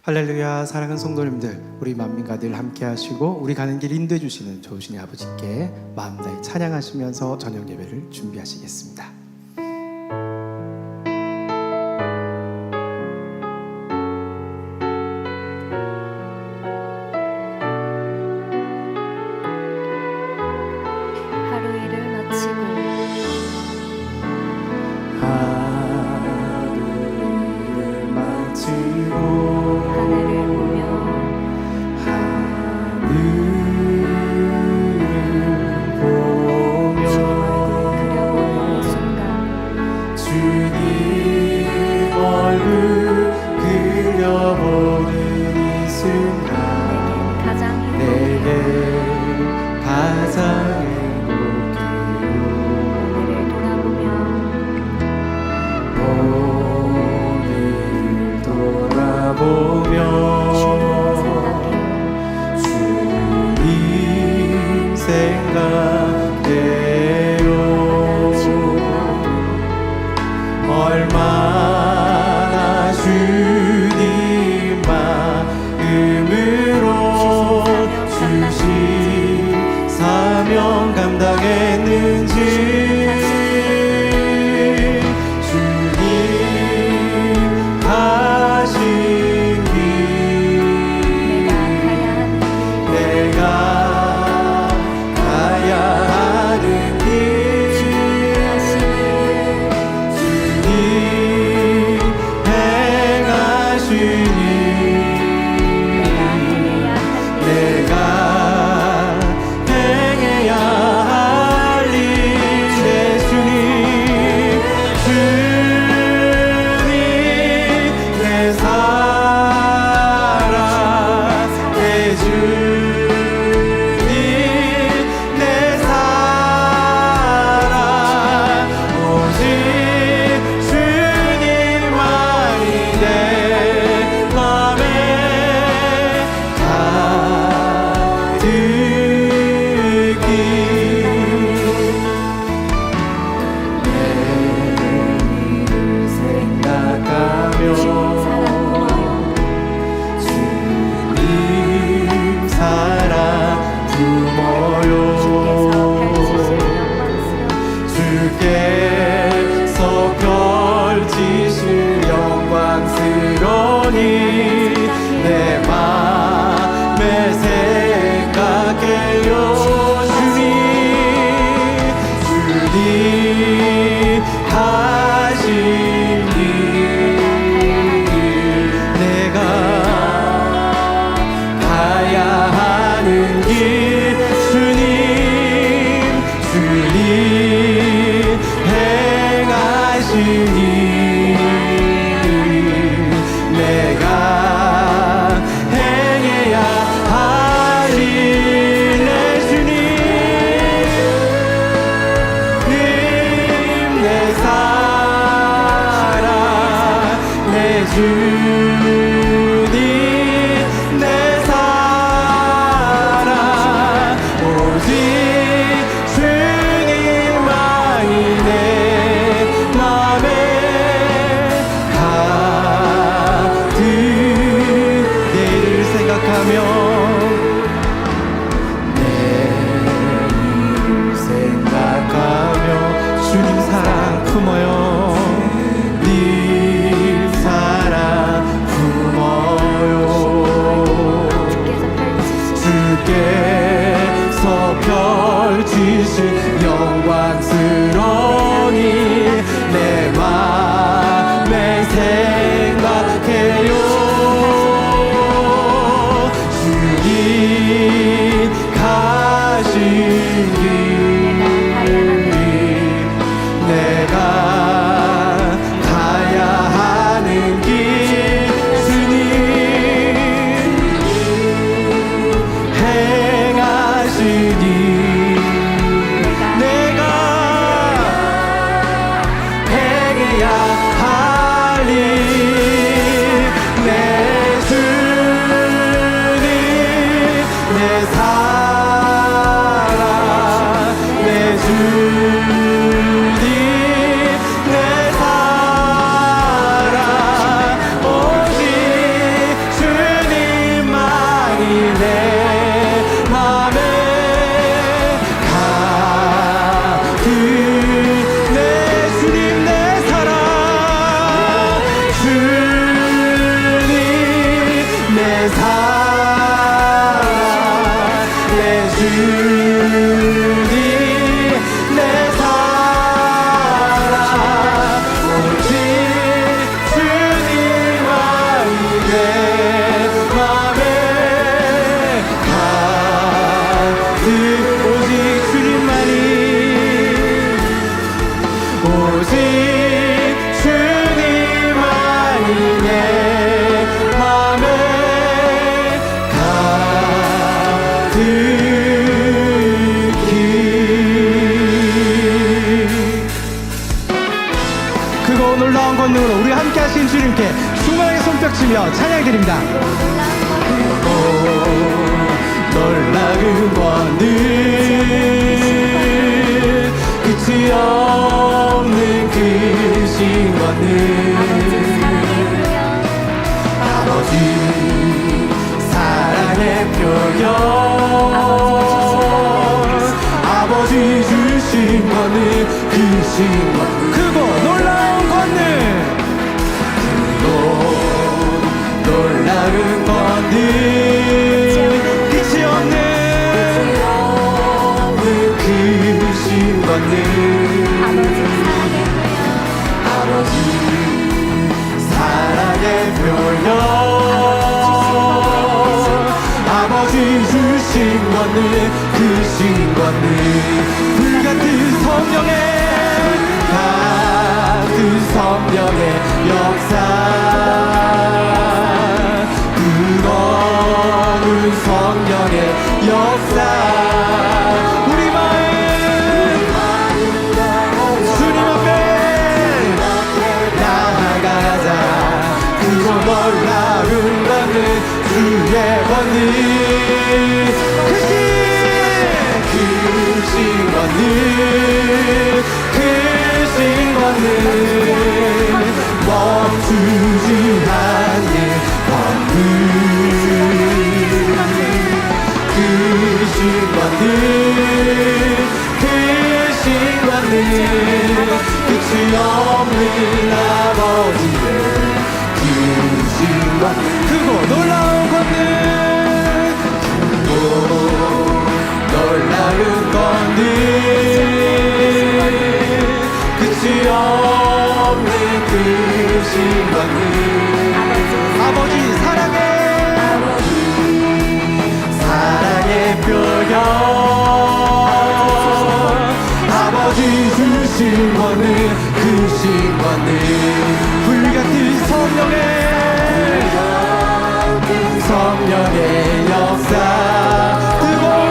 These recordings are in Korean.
할렐루야. 사랑하는 성도님들, 우리 만민가들 함께 하시고 우리 가는 길 인도해 주시는 좋으신 아버지께 마음 다해 찬양하시면서 저녁 예배를 준비하시겠습니다. 하루 일을 마치고 하늘을 보며 주님 얼굴 그려보는 이 순간 내겐 가장 행복해요. 오늘을 돌아보며 주님 생각해요. 얼마나 주님 마음으로 주신 사명 감당했는지 주님 가신 길 내가 가야 하는 길 주님 행하시니 내가 행해야 할 일 내 주님 내 사랑 내 주님 내 사랑 오직 주님만이 내 맘에 가득히 내 일을 생각하며 주님 사랑 품어요. 주께서 펼치실 영광스러우니 내 맘에 생각해요. 주님 하신 일 내가 가야 하는 길 주님 행하시니 내가 행해야 할 일 내 주님 내 사랑 내 주님 내 사랑 오직 주님만이 내 맘에 가득 내일을 생각하며 내일을 생각하며 주님 사랑 품어요. 네 사랑 품어요. 주께서 펼치신 영광스러우니 내 맘에 생각해요. 주님 가신 길 내가 가야 하는 길 주님 행하시니 내가 행해야 할 일 내 주님 내 사랑 내 주님 내 사랑 오직 주 오직 주님만이 오직 주님만이 내 맘에 가득히 그거 놀라운 권능으로 우리 함께 하신 주님께 충만하게 손뼉치며 찬양드립니다. 놀라운 권능 끝이 없는 크신 권능 아버지 사랑의 표현 아버지 주신 권능 크신 권능 크고 놀라운 권능 놀라운 권능 끝이 없는 크신 권능 아버지 사랑의 표현 아버지 주신 권능 크신 권능 불같은 성령의 같은 성령의 역사 뜨거운 성령의 역사 우리 마음 주님 앞에 나아가자 그거 놀라운 권능 주의 권능 크신 권능 크신 권능 멈추지 않는 권능 크신 권능 크신 권능 끝이 없는 아버지의 크신 권능 크고 놀라운 권능 놀라운 권능 끝이 없는 크신 권능 아버지 사랑의 표현 아버지 주신 권능 크신 권능 불같은 성령의 역사 뜨거운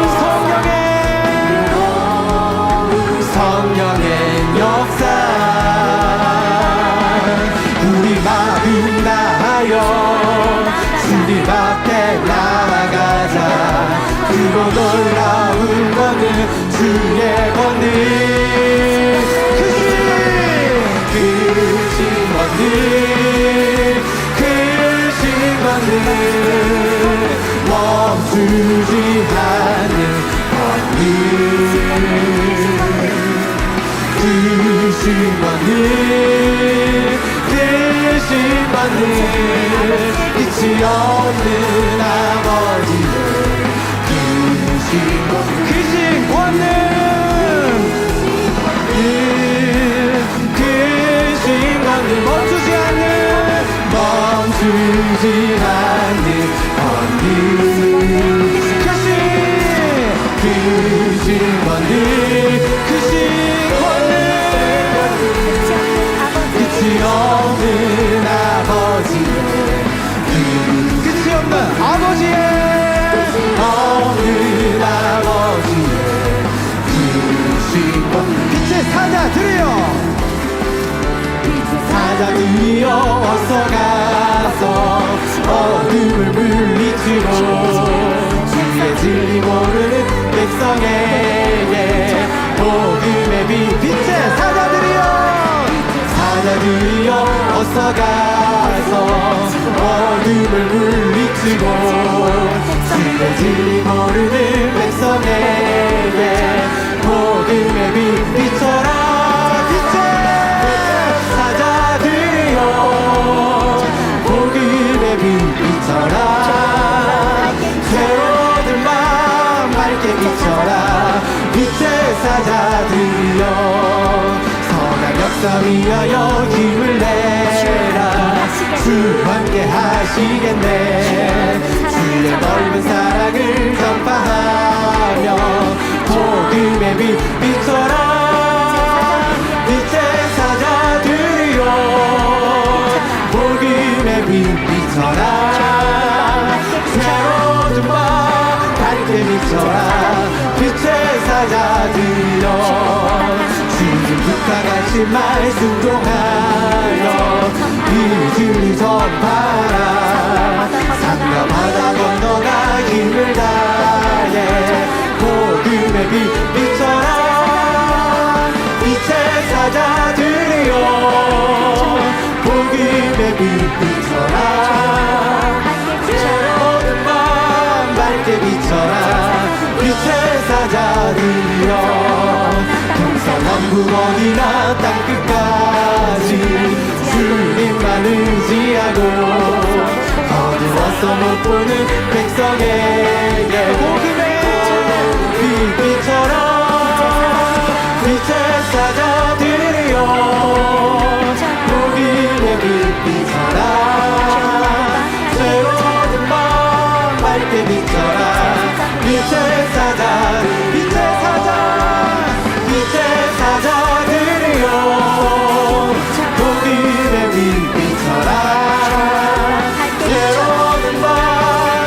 성령의 역사 우리 마음 다하여 주님 앞에 나아가자 그거 놀라운 권능 주의 권능 크신 권능 크신 권능 멈추지 않는 권능 크신 권능 크신 권능 끝이 없는 아버지의 크신 권능 크신 권능 멈추지 않는 권능 크신 권능 크신 권능 끝이 없는 아버지의 끝이 없는 아버지의 크신 권능 빛의 사자 들으여 사자들이여 어서 가서 어둠을 물리치고 주의 진리 모르는 백성에게 복음의 빛의 사자들이여 어서 가서 어둠을 물리치고 주의 진리 모르는 백성에게 복음의 빛 비춰라 빛의 사자들이여 복음의 빛 비춰라 새로운 맘 밝게 비춰라 빛의 사자들이여 선한 역사 위하여 힘을 내라 주 함께 하시겠네 주의 넓은 사랑을 전파하며 복음의 빛 비춰라 빛의 사자들이여 복음의 빛 비춰라 새로운 밤 밝게 비춰라 빛의 사자들이여 주님과 같이 말씀 동하여 믿음을 전파라 산과 바다 건너가 힘을 다해 복음의 빛 비춰라 빛의 사자들이여 복음의 빛 비춰라 새로운 밤 밝게 비춰라 빛의 사자들이여 동서남북 어디나 땅끝까지 주님만 의지하고 어두워서 못 보는 백성에게 복음의 빛 비춰라 빛의 사자들이여 복음의 빛 비춰라 새로운 밤 밝게 비춰라 빛의 사자 빛의 사자 빛의 사자들이여 복음의 빛 비춰라 새로운 밤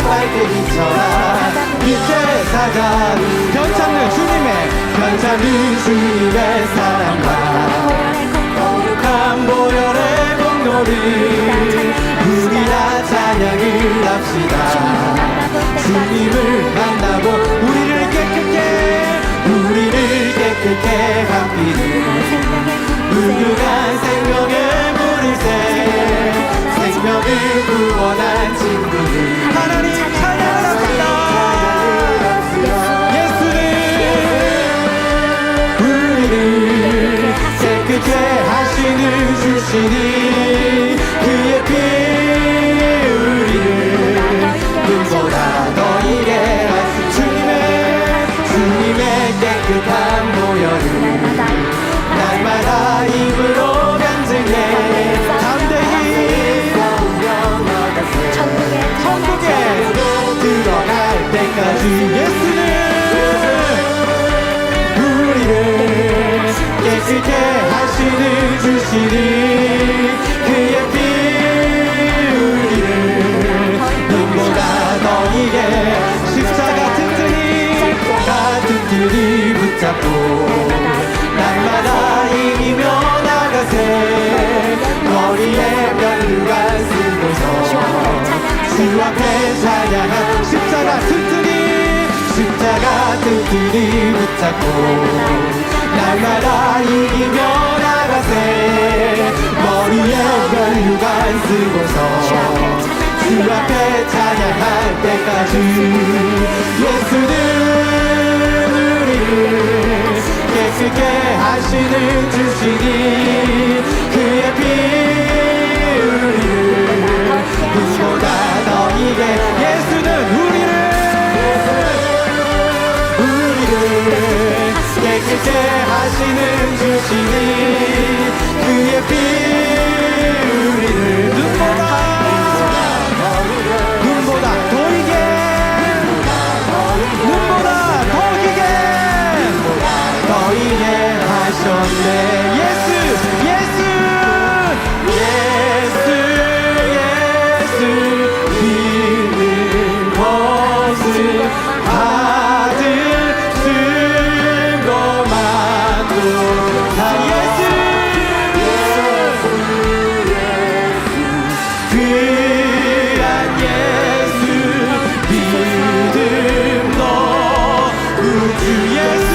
밝게 비춰라 빛의 사자 변찮는 주님의 사랑과 거룩한 보혈의 공로를 우리 다 찬양을 합시다 주님을 만나고 우리를 깨끗게 함기는 은근한 생명의 물을 새 생명을 구원한 친구들 하나님 찬양합니다 깨끗게 하시는 주시니 그의 피 우리를 눈보다 더 이게 주님의 깨끗한 보혈을 날마다 입으로 간증해 담대히 천국에 들어갈 때까지 예수는 깨끗게 하시는 주시니 그의 피 우리를 눈보다 더 이게 십자가 튼튼히 붙잡고 날마다 이기며 나가세 머리에 면류관 쓰고서 주 앞에 찬양한 십자가 튼튼히 붙잡고 날마다 이기며 나가세 머리에 면류관 쓰고서 주 앞에 찬양할 때까지 예수는 우리를 깨끗게 하시는 주시니 그의 피 우리를 눈보다 더 이게 예수는 우리를 깨끗게 하시는 주시니 그의 피 우리를 눈보다 더 이게 하셨네 예수 믿는 것을 아들 쓴 것만도 다 예수 귀한 예수 믿음 너 우주 예수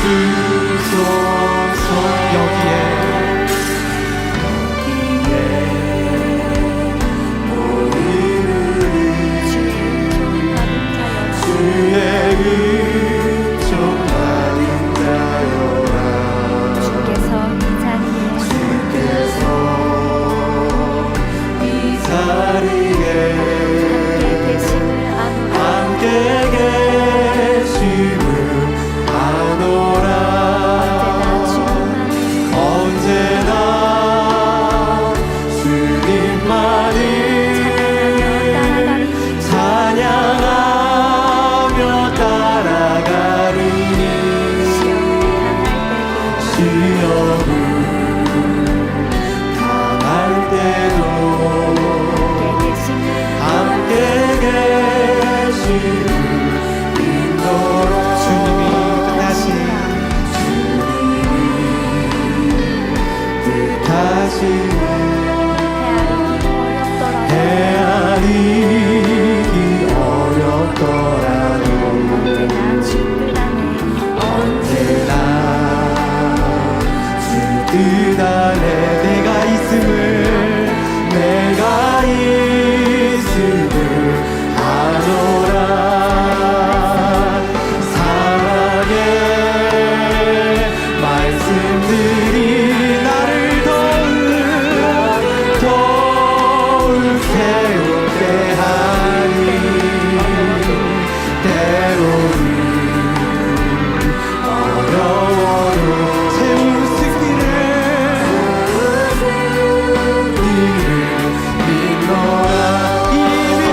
주소서. 여기에 주의 은총 받은 자여라. 주께서 이 자리에 함께 계심을 아노라. 언제나 주님만을 찬양하며 따라가리니. 시험을 당할 때도 함께 계심을 믿노라. 주님이 뜻하신 뜻하시는 헤아리기 어렵더라도 언제나 주 뜻 안에 내가 있음을 아노라. 사랑의 말씀들이 나를 더욱 세우게 하니. 때로는 어려워도 세우시기를 믿노라. 이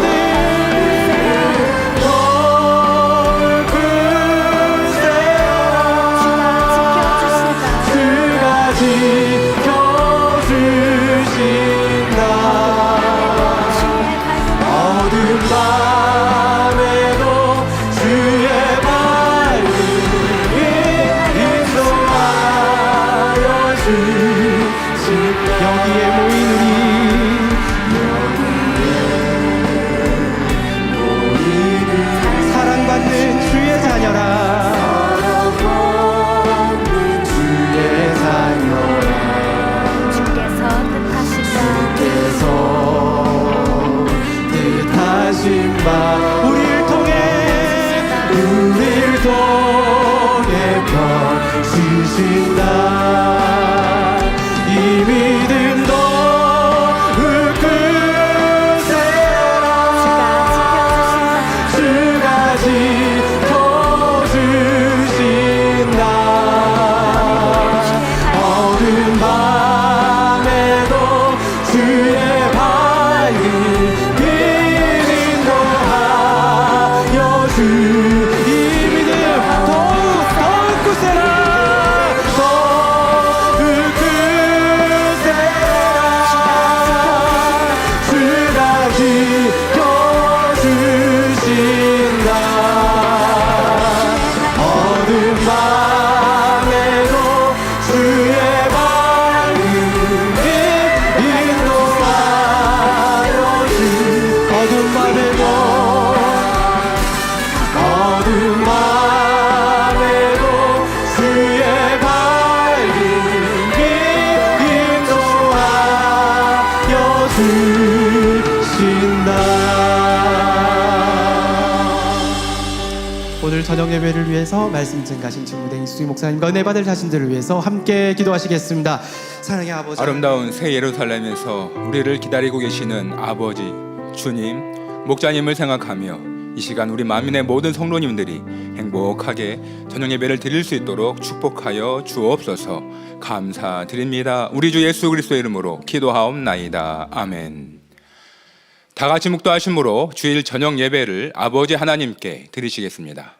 믿음 더욱 굳세어라. 주가 지켜주신다. 어두운 밤에도 주의 밝음이 인도하여 주신. 여기에 모인 우리 사랑받는 주의 자녀라. 주의 자녀라. 주께서 뜻하신 바 우리를 통해 편 주신다. 이 믿음 더욱 굳세어라. 주가 지켜주신다. 어두운 밤에도 주의 밝음이 인도하여 주. 이 믿음 더욱 굳세라. 더욱 굳세라. 주가 지켜주신다. 어두운 밤에도 주의 밝음이 인도하여 주. 어두운 밤에도 주의 밝음이 인도하여 주신다. 오늘 저녁 예배를 위해서 말씀 증가신 진무대 이수희 목사님과 은혜 받을 자신들을 위해서 함께 기도하시겠습니다. 사랑의 아버지, 아름다운 새 예루살렘에서 우리를 기다리고 계시는 아버지 주님, 목자님을 생각하며 이 시간 우리 만민의 모든 성도님들이 행복하게 저녁 예배를 드릴 수 있도록 축복하여 주옵소서. 감사드립니다. 우리 주 예수 그리스도의 이름으로 기도하옵나이다. 아멘. 다 같이 묵도하심으로 주일 저녁 예배를 아버지 하나님께 드리시겠습니다.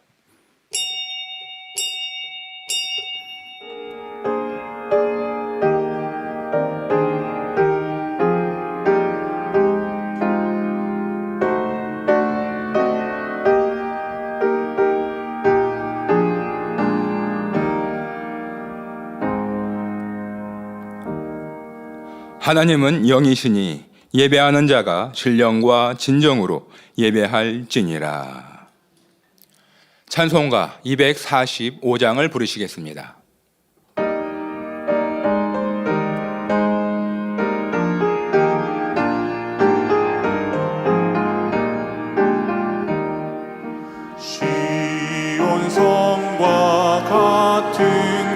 하나님은 영이시니 예배하는 자가 신령과 진정으로 예배할지니라. 찬송가 245장을 부르시겠습니다. 시온성과 같은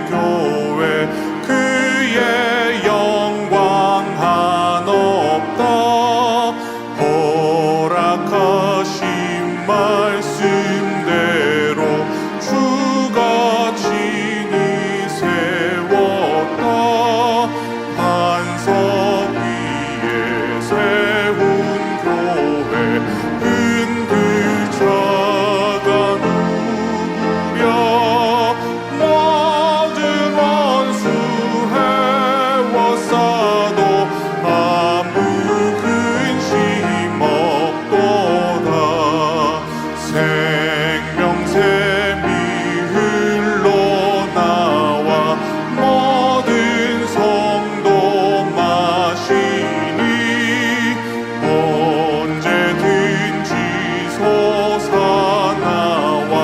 교회 그의 영광 한없다 허락하신 말씀대로 주가 친히 세웠다 반석 위에 세운 교회 흔들자가 누구랴 모든 원수 해워싸도 아무 근심 없도다 생명샘이 흘러나와 모든 성도 마시니 언제든지 솟아나와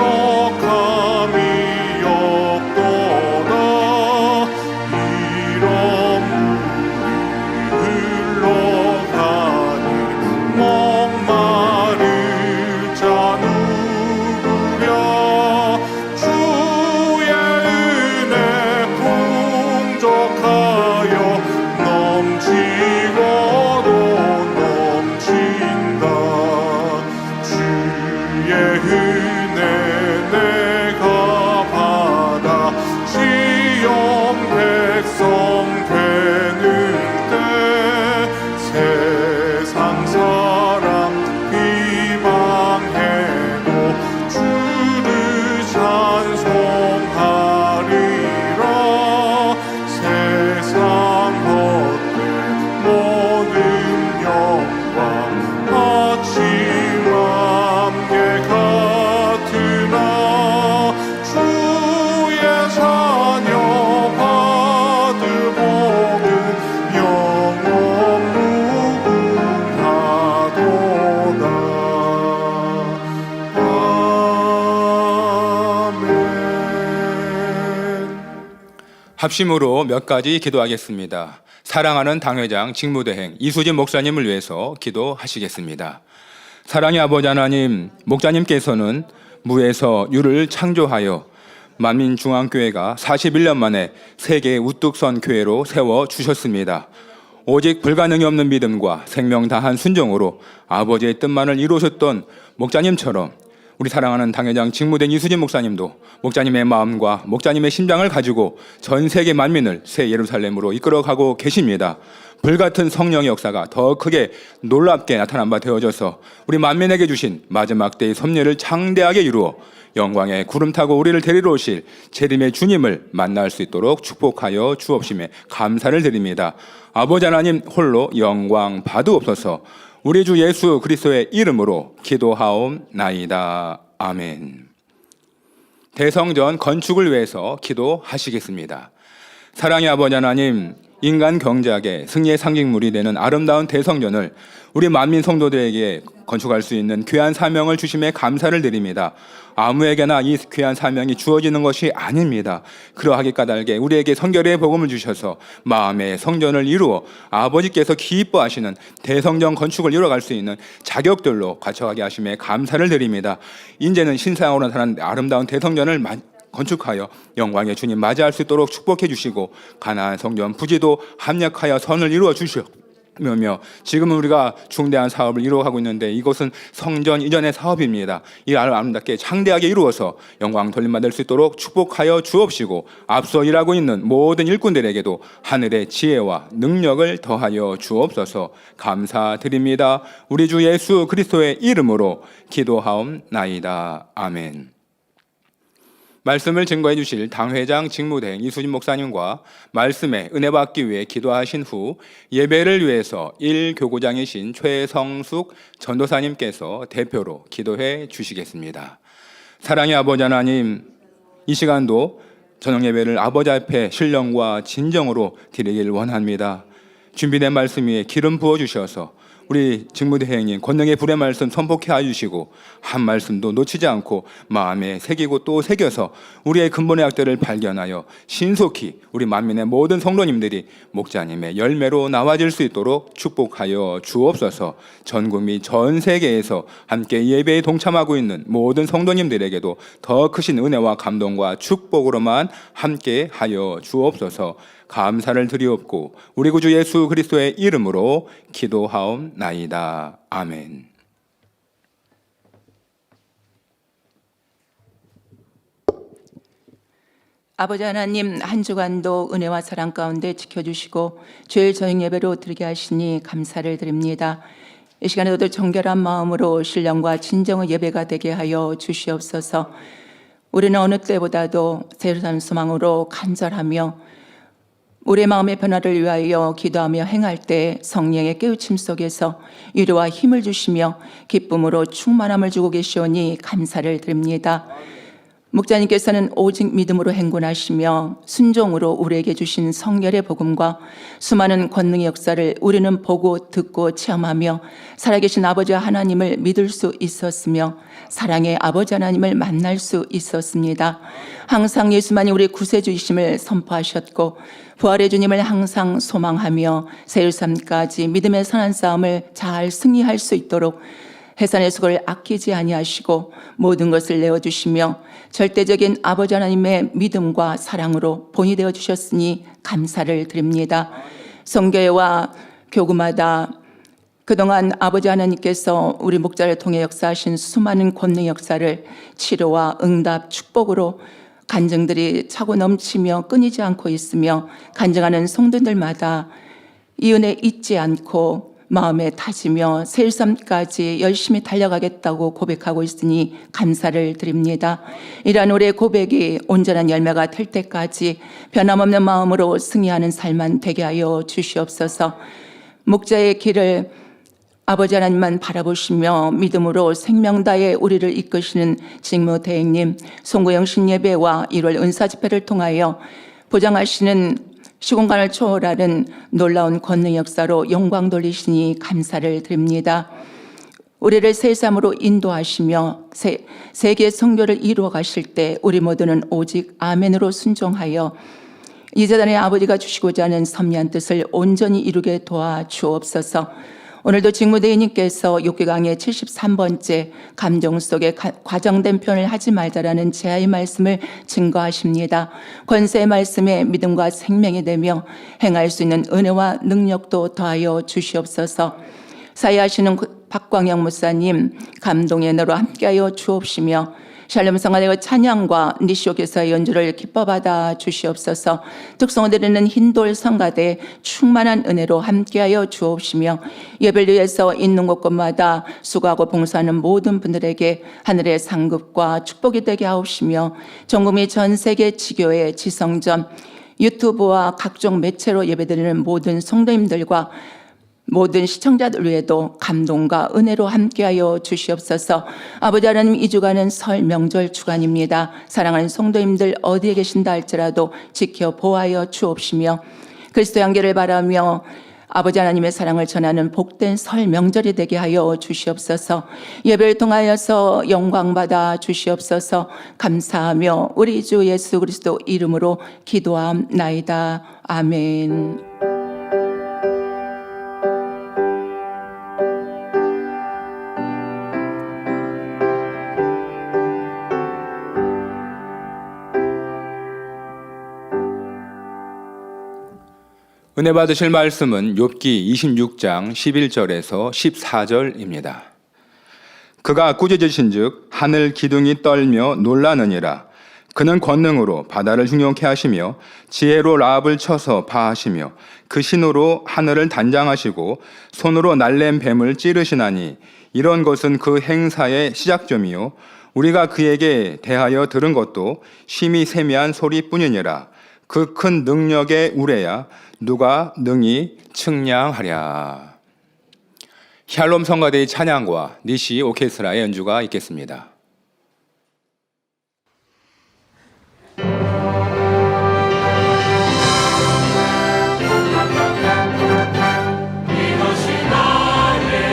부족함이 없도다 이런 물이 흘러가니 목마를 자 누구랴 주의 은혜 풍족하여 넘치고도 넘친다 주의 은혜 내가 받아 지용 백성 되는 때 세상 사람 비방해도 주를 찬송하리라 세상 헛된 모든 영광 아침 안개 같으나 주의 자녀 받을 복은 영원 무궁하도다 아멘. 합심으로 몇 가지 기도하겠습니다. 사랑하는 당회장 직무대행 이수진 목사님을 위해서 기도하시겠습니다. 사랑의 아버지 하나님, 목자님께서는 무에서 유를 창조하여 만민중앙교회가 41년 만에 세계 우뚝 선 교회로 세워주셨습니다. 오직 불가능이 없는 믿음과 생명 다한 순종으로 아버지의 뜻만을 이루셨던 목자님처럼 우리 사랑하는 당회장 직무대행 이수진 목사님도 목자님의 마음과 목자님의 심장을 가지고 전 세계 만민을 새 예루살렘으로 이끌어가고 계십니다. 불같은 성령의 역사가 더 크게 놀랍게 나타난 바 되어져서 우리 만민에게 주신 마지막 때의 섭리를 창대하게 이루어 영광의 구름 타고 우리를 데리러 오실 재림의 주님을 만날 수 있도록 축복하여 주옵심에 감사를 드립니다. 아버지 하나님 홀로 영광 받으옵소서. 우리 주 예수 그리스도의 이름으로 기도하옵나이다. 아멘. 대성전 건축을 위해서 기도하시겠습니다. 사랑의 아버지 하나님, 인간 경작의 승리의 상징물이 되는 아름다운 대성전을 우리 만민 성도들에게 건축할 수 있는 귀한 사명을 주심에 감사를 드립니다. 아무에게나 이 귀한 사명이 주어지는 것이 아닙니다. 그러하기 까닭에 우리에게 성결의 복음을 주셔서 마음의 성전을 이루어 아버지께서 기뻐하시는 대성전 건축을 이뤄갈 수 있는 자격들로 갖춰가게 하심에 감사를 드립니다. 이제는 신상으로 나타난 아름다운 대성전을 건축하여 영광의 주님 맞이할 수 있도록 축복해 주시고 가나안 성전 부지도 합력하여 선을 이루어 주시옵소서. 지금 우리가 중대한 사업을 이루어가고 있는데 이것은 성전 이전의 사업입니다. 이 아름답게 창대하게 이루어서 영광 돌림받을 수 있도록 축복하여 주옵시고 앞서 일하고 있는 모든 일꾼들에게도 하늘의 지혜와 능력을 더하여 주옵소서. 감사드립니다. 우리 주 예수 그리스도의 이름으로 기도하옵나이다. 아멘. 말씀을 증거해 주실 당회장 직무대행 이수진 목사님과 말씀에 은혜 받기 위해 기도하신 후 예배를 위해서 1교구장이신 최성숙 전도사님께서 대표로 기도해 주시겠습니다. 사랑의 아버지 하나님, 이 시간도 저녁 예배를 아버지 앞에 신령과 진정으로 드리길 원합니다. 준비된 말씀 위에 기름 부어 주셔서 우리 직무대행님 권능의 불의 말씀 선포케 해주시고 한 말씀도 놓치지 않고 마음에 새기고 또 새겨서 우리의 근본의 약들을 발견하여 신속히 우리 만민의 모든 성도님들이 목자님의 열매로 나와질 수 있도록 축복하여 주옵소서. 전국 및 전 세계에서 함께 예배에 동참하고 있는 모든 성도님들에게도 더 크신 은혜와 감동과 축복으로만 함께 하여 주옵소서. 감사를 드리옵고 우리 구주 예수 그리스도의 이름으로 기도하옵나이다. 아멘. 아버지 하나님, 한 주간도 은혜와 사랑 가운데 지켜주시고 주일 저녁 예배로 드리게 하시니 감사를 드립니다. 이 시간에도 정결한 마음으로 신령과 진정의 예배가 되게 하여 주시옵소서. 우리는 어느 때보다도 새로운 소망으로 간절하며 우리의 마음의 변화를 위하여 기도하며 행할 때 성령의 깨우침 속에서 위로와 힘을 주시며 기쁨으로 충만함을 주고 계시오니 감사를 드립니다. 목자님께서는 오직 믿음으로 행군하시며 순종으로 우리에게 주신 성결의 복음과 수많은 권능의 역사를 우리는 보고 듣고 체험하며 살아계신 아버지 하나님을 믿을 수 있었으며 사랑의 아버지 하나님을 만날 수 있었습니다. 항상 예수만이 우리 구세주이심을 선포하셨고 부활의 주님을 항상 소망하며 세일삼까지 믿음의 선한 싸움을 잘 승리할 수 있도록 해산의 수고를 아끼지 아니하시고 모든 것을 내어주시며 절대적인 아버지 하나님의 믿음과 사랑으로 본이 되어 주셨으니 감사를 드립니다. 성교회와 교구마다 그동안 아버지 하나님께서 우리 목자를 통해 역사하신 수많은 권능 역사를 치료와 응답, 축복으로 간증들이 차고 넘치며 끊이지 않고 있으며 간증하는 성도들마다 이 은혜 잊지 않고 마음에 다지며 세일섬까지 열심히 달려가겠다고 고백하고 있으니 감사를 드립니다. 이러한 우리의 고백이 온전한 열매가 될 때까지 변함없는 마음으로 승리하는 삶만 되게 하여 주시옵소서. 목자의 길을 아버지 하나님만 바라보시며 믿음으로 생명 다해 우리를 이끄시는 직무대행님, 송구영 신예배와 1월 은사집회를 통하여 보장하시는 시공간을 초월하는 놀라운 권능 역사로 영광 돌리시니 감사를 드립니다. 우리를 세상으로 인도하시며 세계 선교를 이루어 가실 때 우리 모두는 오직 아멘으로 순종하여 이 재단의 아버지가 주시고자 하는 섭리한 뜻을 온전히 이루게 도와 주옵소서. 오늘도 직무대행님께서 욥기강의 73번째 감정 속에 과장된 표현을 하지 말자라는 제아의 말씀을 증거하십니다. 권세의 말씀에 믿음과 생명이 되며 행할 수 있는 은혜와 능력도 더하여 주시옵소서. 사회하시는 박광영 목사님 감동의 은혜로 함께하여 주옵시며 샬롬 성안의 찬양과 니쇼교사의 연주를 기뻐받아 주시옵소서. 특성을 드리는 흰돌 성가대 충만한 은혜로 함께하여 주옵시며 예배를 위해서 있는 곳곳마다 수고하고 봉사하는 모든 분들에게 하늘의 상급과 축복이 되게 하옵시며 전국 및 전 세계 지교회 지성전 유튜브와 각종 매체로 예배드리는 모든 성도님들과 모든 시청자들 위에도 감동과 은혜로 함께하여 주시옵소서. 아버지 하나님, 이 주간은 설 명절 주간입니다. 사랑하는 성도님들 어디에 계신다 할지라도 지켜 보호하여 주옵시며 그리스도의 향기를 바라며 아버지 하나님의 사랑을 전하는 복된 설 명절이 되게 하여 주시옵소서. 예배를 통하여서 영광받아 주시옵소서. 감사하며 우리 주 예수 그리스도 이름으로 기도함나이다. 아멘. 은혜 받으실 말씀은 욥기 26장 11절에서 14절입니다. 그가 꾸짖으신즉 하늘 기둥이 떨며 놀라느니라. 그는 권능으로 바다를 흉용케 하시며 지혜로 라합을 쳐서 파하시며 그 신으로 하늘을 단장하시고 손으로 날랜 뱀을 찌르시나니 이런 것은 그 행사의 시작점이요 우리가 그에게 대하여 들은 것도 심히 세미한 소리뿐이니라. 그 큰 능력의 우레야 누가 능히 측량하랴. 샬롬 성가대의 찬양과 니시 오케스트라의 연주가 있겠습니다. 이것이 나의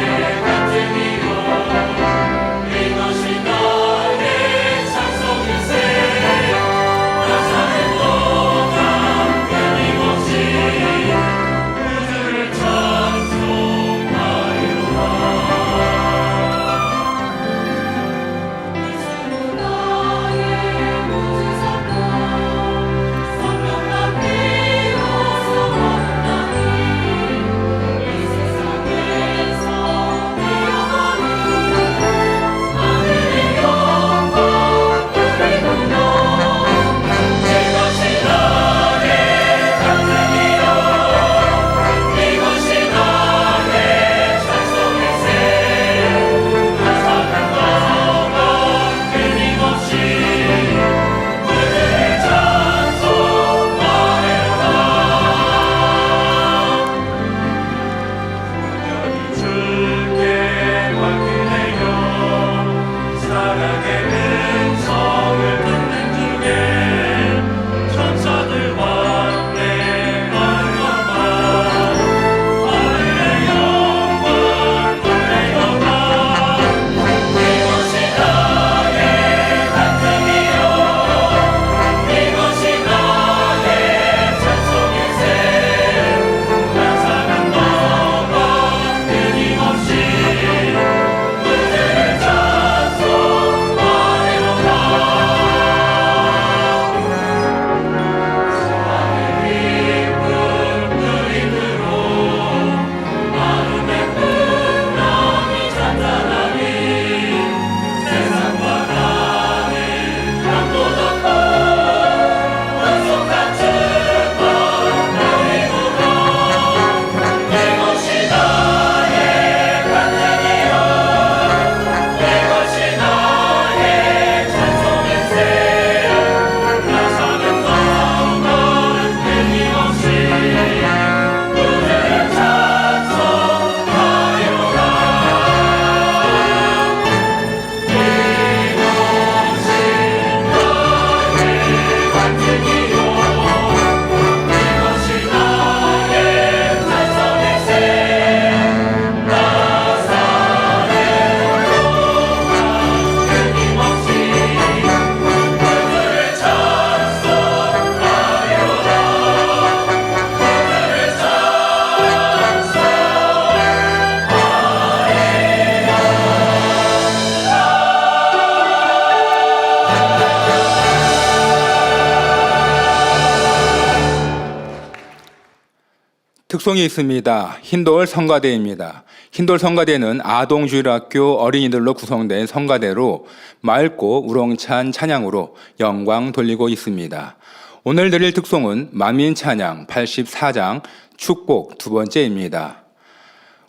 특송이 있습니다. 흰돌 성가대입니다. 흰돌 성가대는 아동주일학교 어린이들로 구성된 성가대로 맑고 우렁찬 찬양으로 영광 돌리고 있습니다. 오늘 드릴 특송은 만민찬양 84장 축복 두 번째입니다.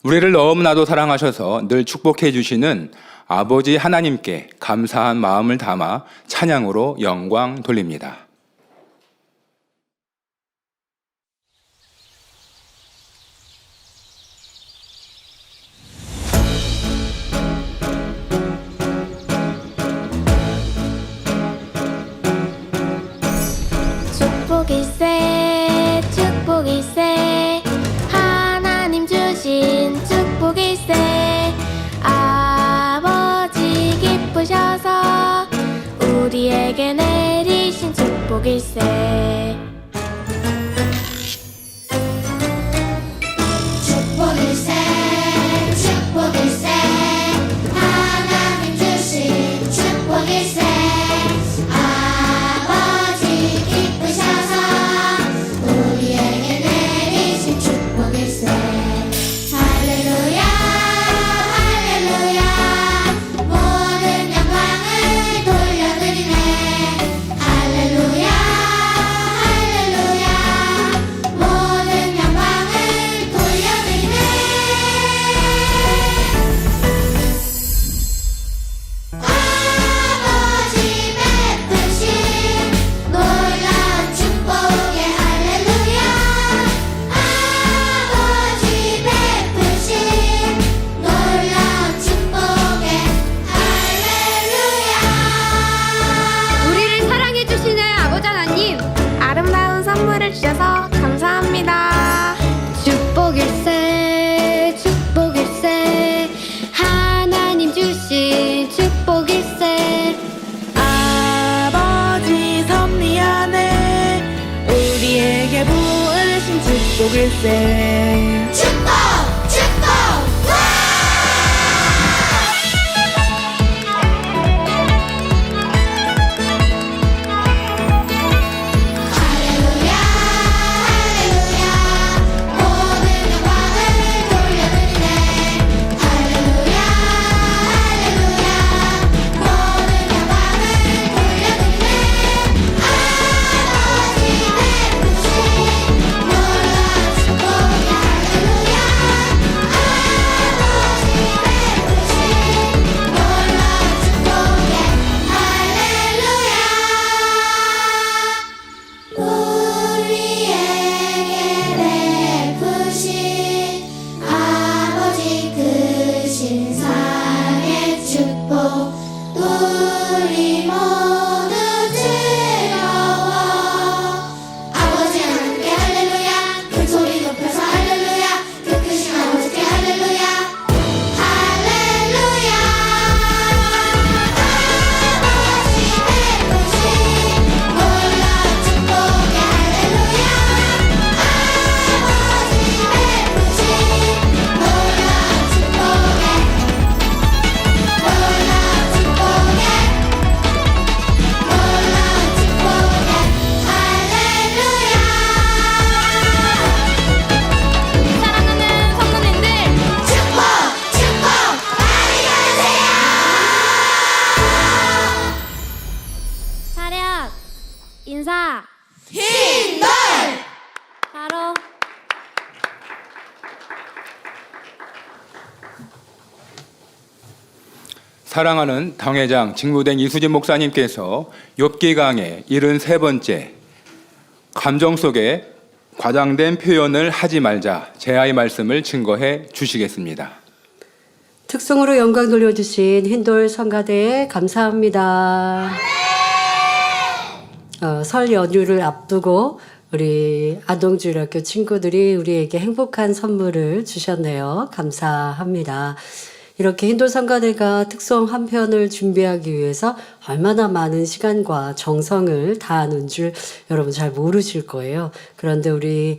우리를 너무나도 사랑하셔서 늘 축복해 주시는 아버지 하나님께 감사한 마음을 담아 찬양으로 영광 돌립니다. 축복일세 축복일세 하나님 주신 축복일세 아버지 기쁘셔서 우리에게 내리신 축복일세 축복일세 축복일세 하나님 주신 축복일세 아버지 기쁘셔서 우리에게 내리신 축복일세 할렐루야 할렐루야 모든 영광을 돌려드리네 할렐루야 할렐루야 모든 영광을 돌려드리네 아버지 베푸신 놀라운 축복에 할렐루야 아버지 베푸신 놀라운 축복에 할렐루야 우리를 사랑해 주시는 아버지 하나님 아름다운 선물을 주셔서 감사합니다 축복일세 축복일세 하나님 주신 축복일세 아버지 섭리 안에 우리에게 부으신 축복일세 축복 축복 와 할렐루야 할렐루야 모든 영광을 돌려드리네 할렐루야 할렐루야 모든 영광을 돌려드리네 아버지 베푸신 놀라운 축복에 할렐루야 아버지 베푸신 놀라운 축복에 할렐루야 우리에게 베푸신 아버지 그 신상의 축복 우리 모두 즐거워 아버지 하나님께 할렐루야 큰 소리 높여서 할렐루야 그 크신 아버지께 할렐루야 할렐루야 아버지 베푸신 놀라운 축복에 할렐루야 아버지 베푸신 놀라운 축복에 사랑하는 성도님들 축복 축복 많이 받으세요 차렷 인사 흰돌 바로 사랑하는 당회장 직무된 이수진 목사님께서 욥기 강의 73번째 감정 속에 과장된 표현을 하지 말자 제아의 말씀을 증거해 주시겠습니다. 특송으로 영광 돌려주신 흰돌 성가대에 감사합니다. 설 연휴를 앞두고 우리 아동주일학교 친구들이 우리에게 행복한 선물을 주셨네요. 감사합니다. 이렇게 흰돌 성가대가 특송 한 편을 준비하기 위해서 얼마나 많은 시간과 정성을 다하는 줄 여러분 잘 모르실 거예요. 그런데 우리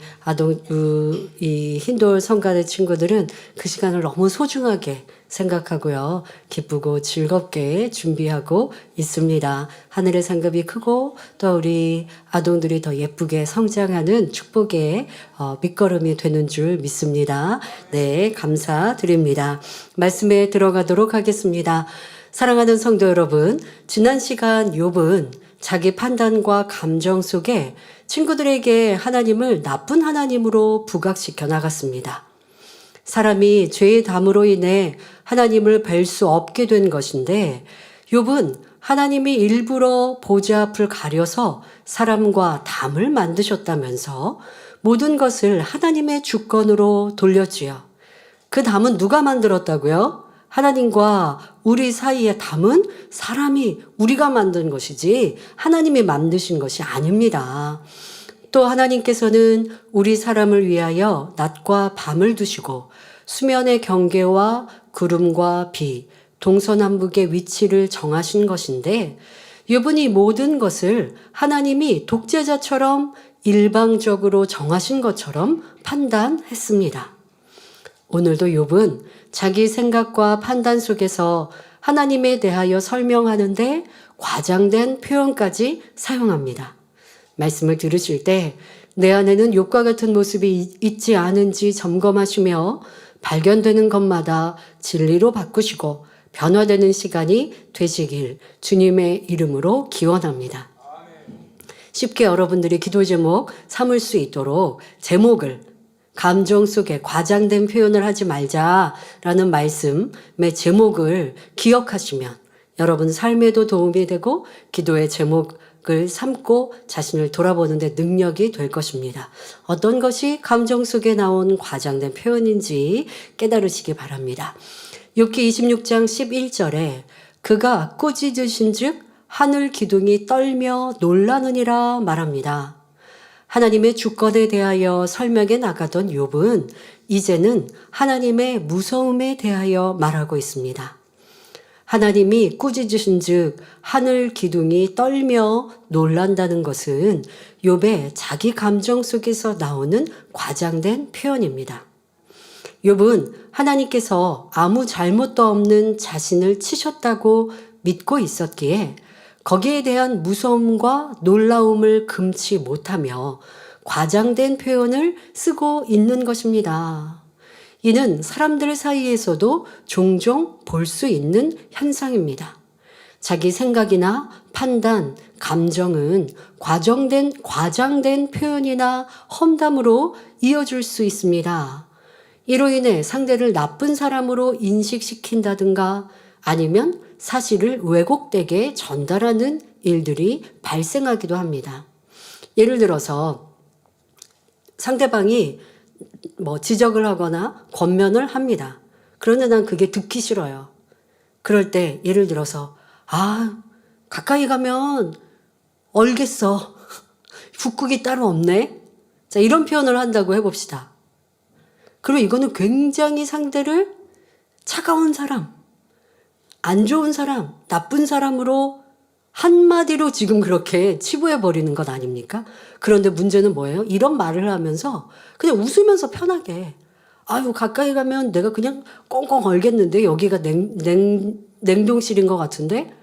이 힌돌 성가대 친구들은 그 시간을 너무 소중하게 생각하고요. 기쁘고 즐겁게 준비하고 있습니다. 하늘의 상급이 크고 또 우리 아동들이 더 예쁘게 성장하는 축복의 밑거름이 되는 줄 믿습니다. 네, 감사드립니다. 말씀에 들어가도록 하겠습니다. 사랑하는 성도 여러분, 지난 시간 욥은 자기 판단과 감정 속에 친구들에게 하나님을 나쁜 하나님으로 부각시켜 나갔습니다. 사람이 죄의 담으로 인해 하나님을 뵐 수 없게 된 것인데 욥은 하나님이 일부러 보좌 앞을 가려서 사람과 담을 만드셨다면서 모든 것을 하나님의 주권으로 돌렸지요. 그 담은 누가 만들었다고요? 하나님과 우리 사이의 담은 사람이 우리가 만든 것이지 하나님이 만드신 것이 아닙니다. 또 하나님께서는 우리 사람을 위하여 낮과 밤을 두시고 수면의 경계와 구름과 비, 동서남북의 위치를 정하신 것인데 욥은 모든 것을 하나님이 독재자처럼 일방적으로 정하신 것처럼 판단했습니다. 오늘도 욥은 자기 생각과 판단 속에서 하나님에 대하여 설명하는데 과장된 표현까지 사용합니다. 말씀을 들으실 때 내 안에는 욥과 같은 모습이 있지 않은지 점검하시며 발견되는 것마다 진리로 바꾸시고 변화되는 시간이 되시길 주님의 이름으로 기원합니다. 쉽게 여러분들이 기도 제목 삼을 수 있도록 제목을 감정 속에 과장된 표현을 하지 말자라는 말씀의 제목을 기억하시면 여러분 삶에도 도움이 되고 기도의 제목을 삼고 자신을 돌아보는 데 능력이 될 것입니다. 어떤 것이 감정 속에 나온 과장된 표현인지 깨달으시기 바랍니다. 욥기 26장 11절에 그가 꾸짖으신 즉 하늘 기둥이 떨며 놀라느니라 말합니다. 하나님의 주권에 대하여 설명해 나가던 욥은 이제는 하나님의 무서움에 대하여 말하고 있습니다. 하나님이 꾸짖으신 즉 하늘 기둥이 떨며 놀란다는 것은 욥의 자기 감정 속에서 나오는 과장된 표현입니다. 욥은 하나님께서 아무 잘못도 없는 자신을 치셨다고 믿고 있었기에 거기에 대한 무서움과 놀라움을 금치 못하며 과장된 표현을 쓰고 있는 것입니다. 이는 사람들 사이에서도 종종 볼 수 있는 현상입니다. 자기 생각이나 판단, 감정은 과장된 표현이나 험담으로 이어질 수 있습니다. 이로 인해 상대를 나쁜 사람으로 인식시킨다든가 아니면 사실을 왜곡되게 전달하는 일들이 발생하기도 합니다. 예를 들어서 상대방이 지적을 하거나 권면을 합니다. 그런데 난 그게 듣기 싫어요. 그럴 때 예를 들어서 가까이 가면 얼겠어. 북극이 따로 없네. 자, 이런 표현을 한다고 해봅시다. 그리고 이거는 굉장히 상대를 차가운 사람, 안 좋은 사람, 나쁜 사람으로 한마디로 지금 그렇게 치부해버리는 것 아닙니까? 그런데 문제는 뭐예요? 이런 말을 하면서 그냥 웃으면서 편하게 가까이 가면 내가 그냥 꽁꽁 얼겠는데 여기가 냉동실인 것 같은데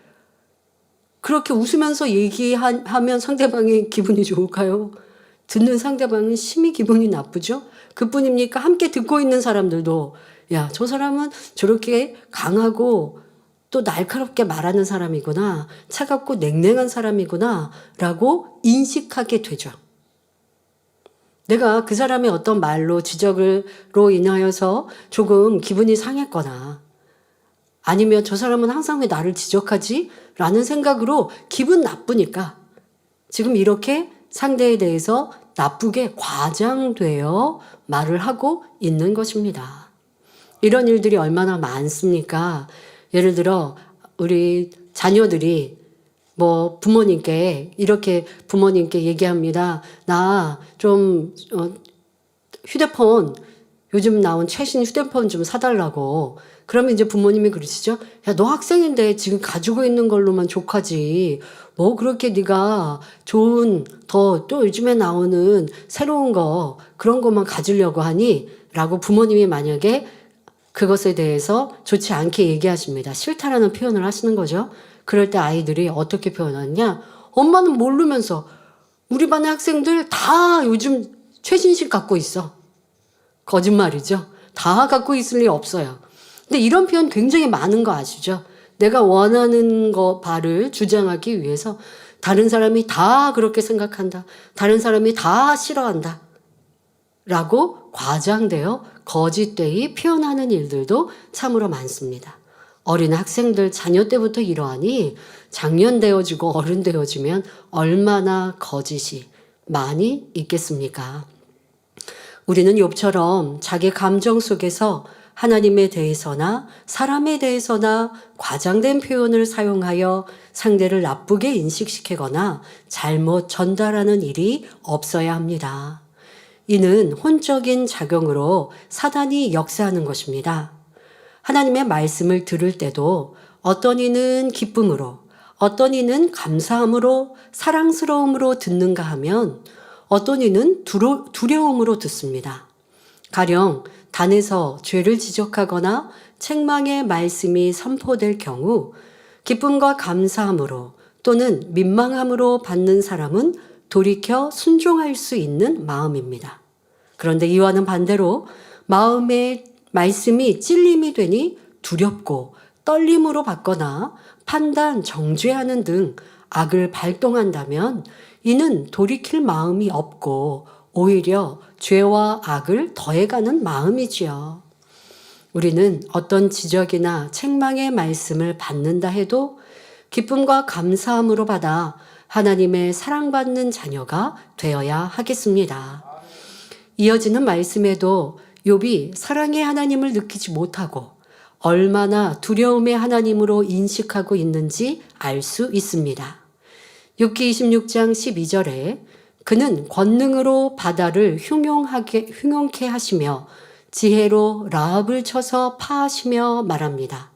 그렇게 웃으면서 얘기하면 상대방이 기분이 좋을까요? 듣는 상대방은 심히 기분이 나쁘죠? 그뿐입니까? 함께 듣고 있는 사람들도 야, 저 사람은 저렇게 강하고 또 날카롭게 말하는 사람이구나, 차갑고 냉랭한 사람이구나 라고 인식하게 되죠. 내가 그 사람의 어떤 말로 지적으로 인하여서 조금 기분이 상했거나 아니면 저 사람은 항상 왜 나를 지적하지? 라는 생각으로 기분 나쁘니까 지금 이렇게 상대에 대해서 나쁘게 과장되어 말을 하고 있는 것입니다. 이런 일들이 얼마나 많습니까? 예를 들어 우리 자녀들이 부모님께 얘기합니다. 나 좀 휴대폰 요즘 나온 최신 휴대폰 좀 사달라고. 그러면 이제 부모님이 그러시죠. 야, 너 학생인데 지금 가지고 있는 걸로만 족하지. 뭐 그렇게 네가 좋은 또 요즘에 나오는 새로운 거 그런 것만 가지려고 하니? 라고 부모님이 만약에 그것에 대해서 좋지 않게 얘기하십니다. 싫다라는 표현을 하시는 거죠. 그럴 때 아이들이 어떻게 표현하느냐? 엄마는 모르면서 우리 반의 학생들 다 요즘 최신식 갖고 있어. 거짓말이죠. 다 갖고 있을 리 없어요. 근데 이런 표현 굉장히 많은 거 아시죠? 내가 원하는 바를 주장하기 위해서 다른 사람이 다 그렇게 생각한다. 다른 사람이 다 싫어한다. 라고 과장되어 거짓되이 표현하는 일들도 참으로 많습니다. 어린 학생들 자녀 때부터 이러하니 장년 되어지고 어른 되어지면 얼마나 거짓이 많이 있겠습니까? 우리는 욥처럼 자기 감정 속에서 하나님에 대해서나 사람에 대해서나 과장된 표현을 사용하여 상대를 나쁘게 인식시키거나 잘못 전달하는 일이 없어야 합니다. 이는 혼적인 작용으로 사단이 역사하는 것입니다. 하나님의 말씀을 들을 때도 어떤 이는 기쁨으로, 어떤 이는 감사함으로, 사랑스러움으로 듣는가 하면 어떤 이는 두려움으로 듣습니다. 가령 단에서 죄를 지적하거나 책망의 말씀이 선포될 경우 기쁨과 감사함으로 또는 민망함으로 받는 사람은 돌이켜 순종할 수 있는 마음입니다. 그런데 이와는 반대로 마음의 말씀이 찔림이 되니 두렵고 떨림으로 받거나 판단, 정죄하는 등 악을 발동한다면 이는 돌이킬 마음이 없고 오히려 죄와 악을 더해가는 마음이지요. 우리는 어떤 지적이나 책망의 말씀을 받는다 해도 기쁨과 감사함으로 받아 하나님의 사랑받는 자녀가 되어야 하겠습니다. 이어지는 말씀에도 욥이 사랑의 하나님을 느끼지 못하고 얼마나 두려움의 하나님으로 인식하고 있는지 알 수 있습니다. 욥기 26장 12절에 그는 권능으로 바다를 흉용케 하시며 지혜로 라합을 쳐서 파하시며 말합니다.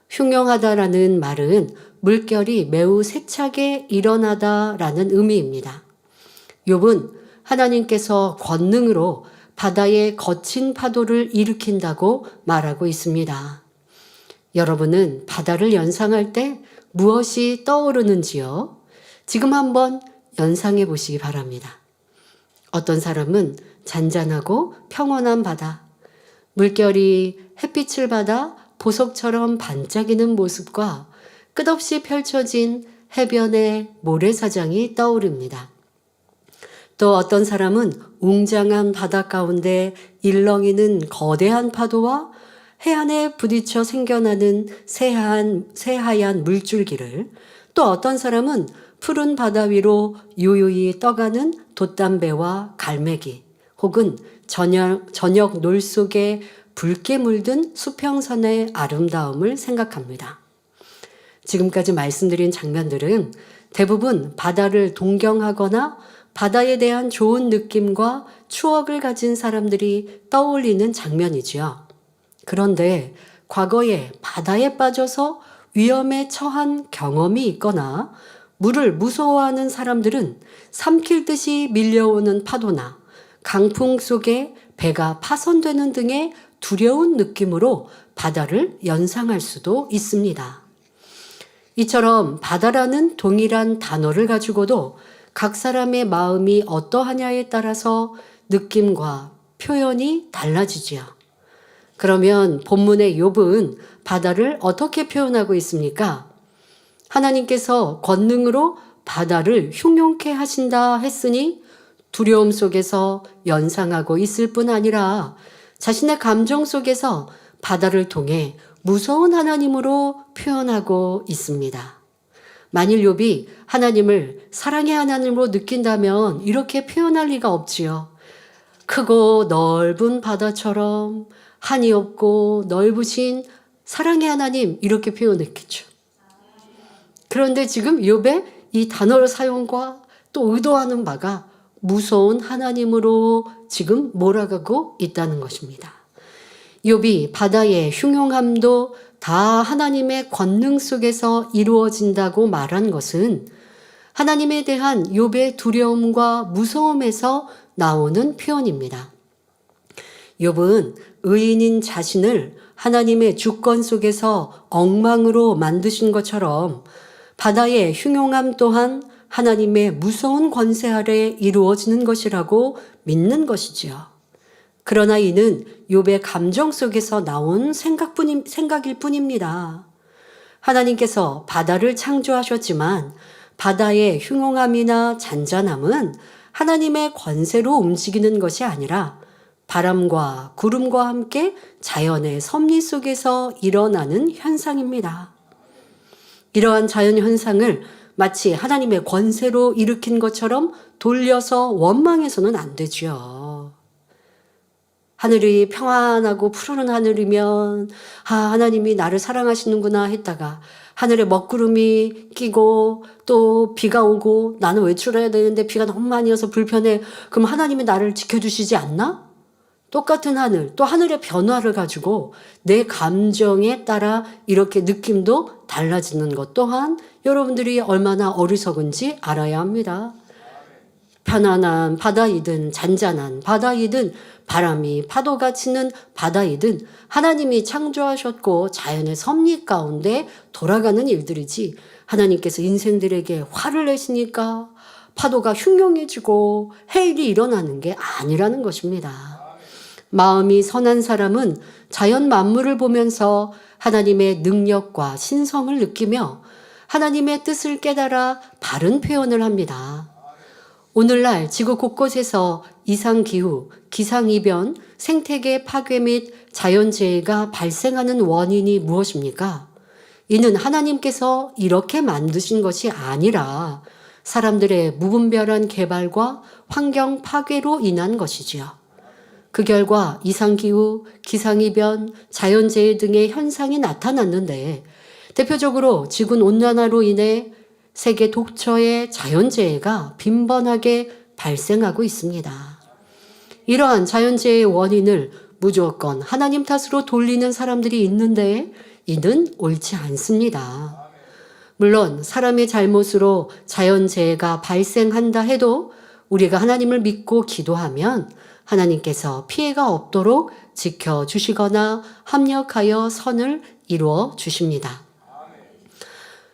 흉용하다라는 말은 물결이 매우 세차게 일어나다라는 의미입니다. 욥은 하나님께서 권능으로 바다의 거친 파도를 일으킨다고 말하고 있습니다. 여러분은 바다를 연상할 때 무엇이 떠오르는지요? 지금 한번 연상해 보시기 바랍니다. 어떤 사람은 잔잔하고 평온한 바다, 물결이 햇빛을 받아 보석처럼 반짝이는 모습과 끝없이 펼쳐진 해변의 모래사장이 떠오릅니다. 또 어떤 사람은 웅장한 바다 가운데 일렁이는 거대한 파도와 해안에 부딪혀 생겨나는 새하얀 물줄기를, 또 어떤 사람은 푸른 바다 위로 요요히 떠가는 돛담배와 갈매기, 혹은 저녁 놀 속에 붉게 물든 수평선의 아름다움을 생각합니다. 지금까지 말씀드린 장면들은 대부분 바다를 동경하거나 바다에 대한 좋은 느낌과 추억을 가진 사람들이 떠올리는 장면이지요. 그런데 과거에 바다에 빠져서 위험에 처한 경험이 있거나 물을 무서워하는 사람들은 삼킬 듯이 밀려오는 파도나 강풍 속에 배가 파손되는 등의 두려운 느낌으로 바다를 연상할 수도 있습니다. 이처럼 바다라는 동일한 단어를 가지고도 각 사람의 마음이 어떠하냐에 따라서 느낌과 표현이 달라지지요. 그러면 본문의 욥은 바다를 어떻게 표현하고 있습니까? 하나님께서 권능으로 바다를 흉용케 하신다 했으니 두려움 속에서 연상하고 있을 뿐 아니라 자신의 감정 속에서 바다를 통해 무서운 하나님으로 표현하고 있습니다. 만일 욥이 하나님을 사랑의 하나님으로 느낀다면 이렇게 표현할 리가 없지요. 크고 넓은 바다처럼 한이 없고 넓으신 사랑의 하나님, 이렇게 표현했겠죠. 그런데 지금 욥의 이 단어 사용과 또 의도하는 바가 무서운 하나님으로 지금 몰아가고 있다는 것입니다. 욥이 바다의 흉용함도 다 하나님의 권능 속에서 이루어진다고 말한 것은 하나님에 대한 욥의 두려움과 무서움에서 나오는 표현입니다. 욥은 의인인 자신을 하나님의 주권 속에서 엉망으로 만드신 것처럼 바다의 흉용함 또한 하나님의 무서운 권세 아래 이루어지는 것이라고 믿는 것이지요. 그러나 이는 욥의 감정 속에서 나온 생각일 뿐입니다. 하나님께서 바다를 창조하셨지만 바다의 흉용함이나 잔잔함은 하나님의 권세로 움직이는 것이 아니라 바람과 구름과 함께 자연의 섭리 속에서 일어나는 현상입니다. 이러한 자연 현상을 마치 하나님의 권세로 일으킨 것처럼 돌려서 원망해서는 안 되죠. 하늘이 평안하고 푸른 하늘이면 하나님이 나를 사랑하시는구나 했다가 하늘에 먹구름이 끼고 또 비가 오고 나는 외출해야 되는데 비가 너무 많이 와서 불편해. 그럼 하나님이 나를 지켜주시지 않나? 똑같은 하늘, 또 하늘의 변화를 가지고 내 감정에 따라 이렇게 느낌도 달라지는 것 또한 여러분들이 얼마나 어리석은지 알아야 합니다. 편안한 바다이든 잔잔한 바다이든 바람이 파도가 치는 바다이든 하나님이 창조하셨고 자연의 섭리 가운데 돌아가는 일들이지 하나님께서 인생들에게 화를 내시니까 파도가 흉흉해지고 해일이 일어나는 게 아니라는 것입니다. 마음이 선한 사람은 자연 만물을 보면서 하나님의 능력과 신성을 느끼며 하나님의 뜻을 깨달아 바른 표현을 합니다. 오늘날 지구 곳곳에서 이상기후, 기상이변, 생태계 파괴 및 자연재해가 발생하는 원인이 무엇입니까? 이는 하나님께서 이렇게 만드신 것이 아니라 사람들의 무분별한 개발과 환경 파괴로 인한 것이지요. 그 결과 이상기후, 기상이변, 자연재해 등의 현상이 나타났는데 대표적으로 지구온난화로 인해 세계 독처의 자연재해가 빈번하게 발생하고 있습니다. 이러한 자연재해의 원인을 무조건 하나님 탓으로 돌리는 사람들이 있는데 이는 옳지 않습니다. 물론 사람의 잘못으로 자연재해가 발생한다 해도 우리가 하나님을 믿고 기도하면 하나님께서 피해가 없도록 지켜주시거나 합력하여 선을 이루어 주십니다.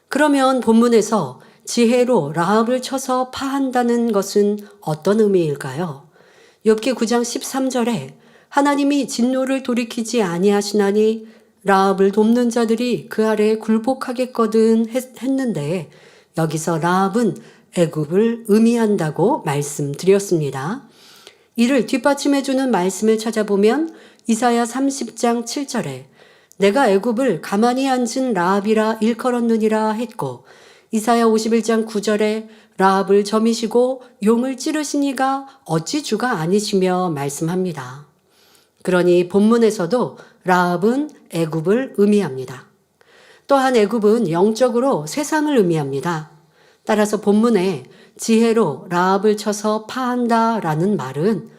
그러면 본문에서 지혜로 라합을 쳐서 파한다는 것은 어떤 의미일까요? 욥기 9장 13절에 하나님이 진노를 돌이키지 아니하시나니 라합을 돕는 자들이 그 아래에 굴복하겠거든 했는데 여기서 라합은 애굽을 의미한다고 말씀드렸습니다. 이를 뒷받침해주는 말씀을 찾아보면 이사야 30장 7절에 내가 애굽을 가만히 앉은 라합이라 일컬었느니라 했고 이사야 51장 9절에 라합을 점이시고 용을 찌르시니가 어찌 주가 아니시며 말씀합니다. 그러니 본문에서도 라합은 애굽을 의미합니다. 또한 애굽은 영적으로 세상을 의미합니다. 따라서 본문에 지혜로 라합을 쳐서 파한다라는 말은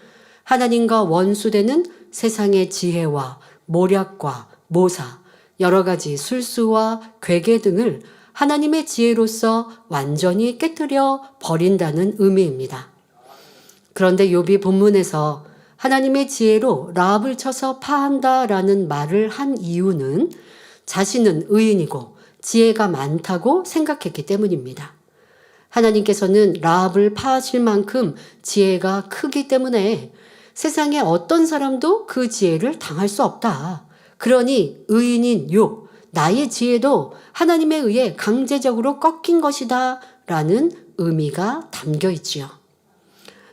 하나님과 원수되는 세상의 지혜와 모략과 모사, 여러 가지 술수와 괴계 등을 하나님의 지혜로서 완전히 깨뜨려 버린다는 의미입니다. 그런데 욥이 본문에서 하나님의 지혜로 라합을 쳐서 파한다라는 말을 한 이유는 자신은 의인이고 지혜가 많다고 생각했기 때문입니다. 하나님께서는 라합을 파하실 만큼 지혜가 크기 때문에 세상에 어떤 사람도 그 지혜를 당할 수 없다. 그러니 의인인 욥, 나의 지혜도 하나님에 의해 강제적으로 꺾인 것이다 라는 의미가 담겨 있지요.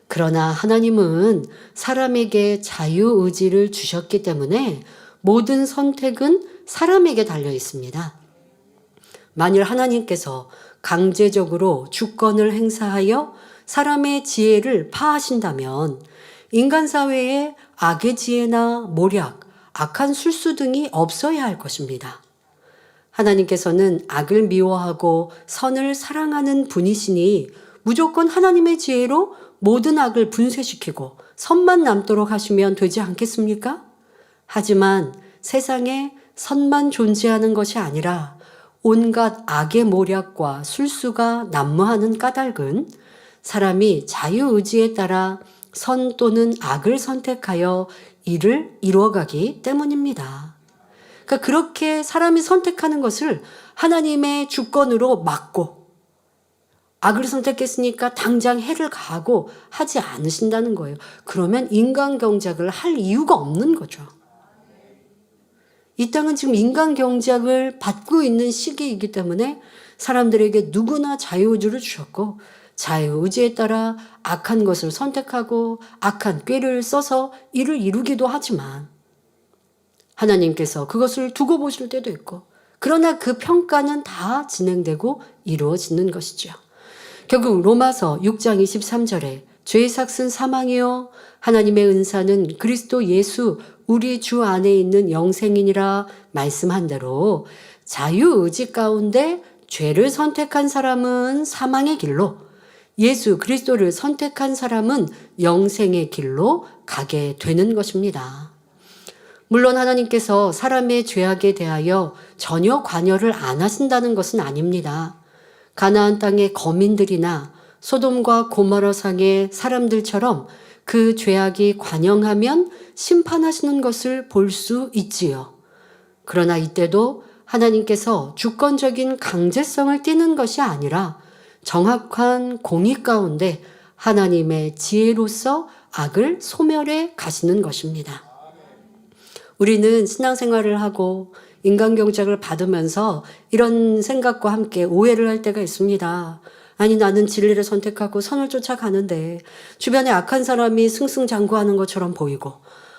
그러나 하나님은 사람에게 자유의지를 주셨기 때문에 모든 선택은 사람에게 달려 있습니다. 만일 하나님께서 강제적으로 주권을 행사하여 사람의 지혜를 파하신다면 인간 사회에 악의 지혜나 모략, 악한 술수 등이 없어야 할 것입니다. 하나님께서는 악을 미워하고 선을 사랑하는 분이시니 무조건 하나님의 지혜로 모든 악을 분쇄시키고 선만 남도록 하시면 되지 않겠습니까? 하지만 세상에 선만 존재하는 것이 아니라 온갖 악의 모략과 술수가 난무하는 까닭은 사람이 자유의지에 따라 선 또는 악을 선택하여 이를 이루어가기 때문입니다. 그러니까 그렇게 사람이 선택하는 것을 하나님의 주권으로 막고 악을 선택했으니까 당장 해를 가하고 하지 않으신다는 거예요. 그러면 인간경작을 할 이유가 없는 거죠. 이 땅은 지금 인간경작을 받고 있는 시기이기 때문에 사람들에게 누구나 자유의지를 주셨고 자유의지에 따라 악한 것을 선택하고 악한 꾀를 써서 이를 이루기도 하지만 하나님께서 그것을 두고 보실 때도 있고 그러나 그 평가는 다 진행되고 이루어지는 것이죠. 결국 로마서 6장 23절에 죄의 삭은 사망이요 하나님의 은사는 그리스도 예수 우리 주 안에 있는 영생이니라 말씀한 대로 자유의지 가운데 죄를 선택한 사람은 사망의 길로 예수 그리스도를 선택한 사람은 영생의 길로 가게 되는 것입니다. 물론 하나님께서 사람의 죄악에 대하여 전혀 관여를 안 하신다는 것은 아닙니다. 가나안 땅의 거민들이나 소돔과 고모라 상의 사람들처럼 그 죄악이 관영하면 심판하시는 것을 볼 수 있지요. 그러나 이때도 하나님께서 주권적인 강제성을 띠는 것이 아니라 정확한 공의 가운데 하나님의 지혜로서 악을 소멸해 가시는 것입니다. 우리는 신앙생활을 하고 인간경작을 받으면서 이런 생각과 함께 오해를 할 때가 있습니다. 아니 나는 진리를 선택하고 선을 쫓아가는데 주변에 악한 사람이 승승장구하는 것처럼 보이고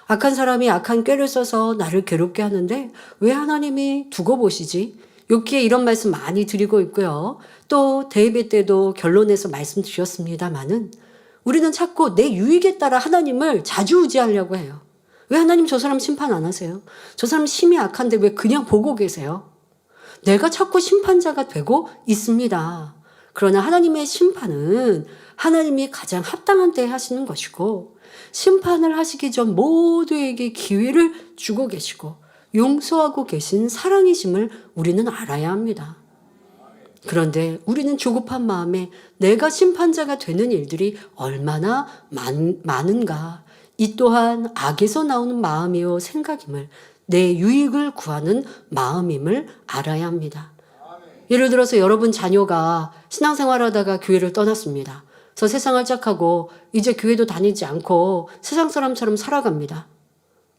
악한 사람이 악한 꾀를 써서 나를 괴롭게 하는데 왜 하나님이 두고 보시지? 욥기에 이런 말씀 많이 드리고 있고요. 또 대예배 때도 결론에서 말씀드렸습니다마는 우리는 자꾸 내 유익에 따라 하나님을 자주우지하려고 해요. 왜 하나님 저 사람 심판 안 하세요? 저 사람 심히 악한데 왜 그냥 보고 계세요? 내가 자꾸 심판자가 되고 있습니다. 그러나 하나님의 심판은 하나님이 가장 합당한 때에 하시는 것이고 심판을 하시기 전 모두에게 기회를 주고 계시고 용서하고 계신 사랑이심을 우리는 알아야 합니다. 그런데 우리는 조급한 마음에 내가 심판자가 되는 일들이 얼마나 많은가. 이 또한 악에서 나오는 마음이요 생각임을 내 유익을 구하는 마음임을 알아야 합니다. 예를 들어서 여러분 자녀가 신앙생활하다가 교회를 떠났습니다. 그래서 세상을 짝하고 이제 교회도 다니지 않고 세상 사람처럼 살아갑니다.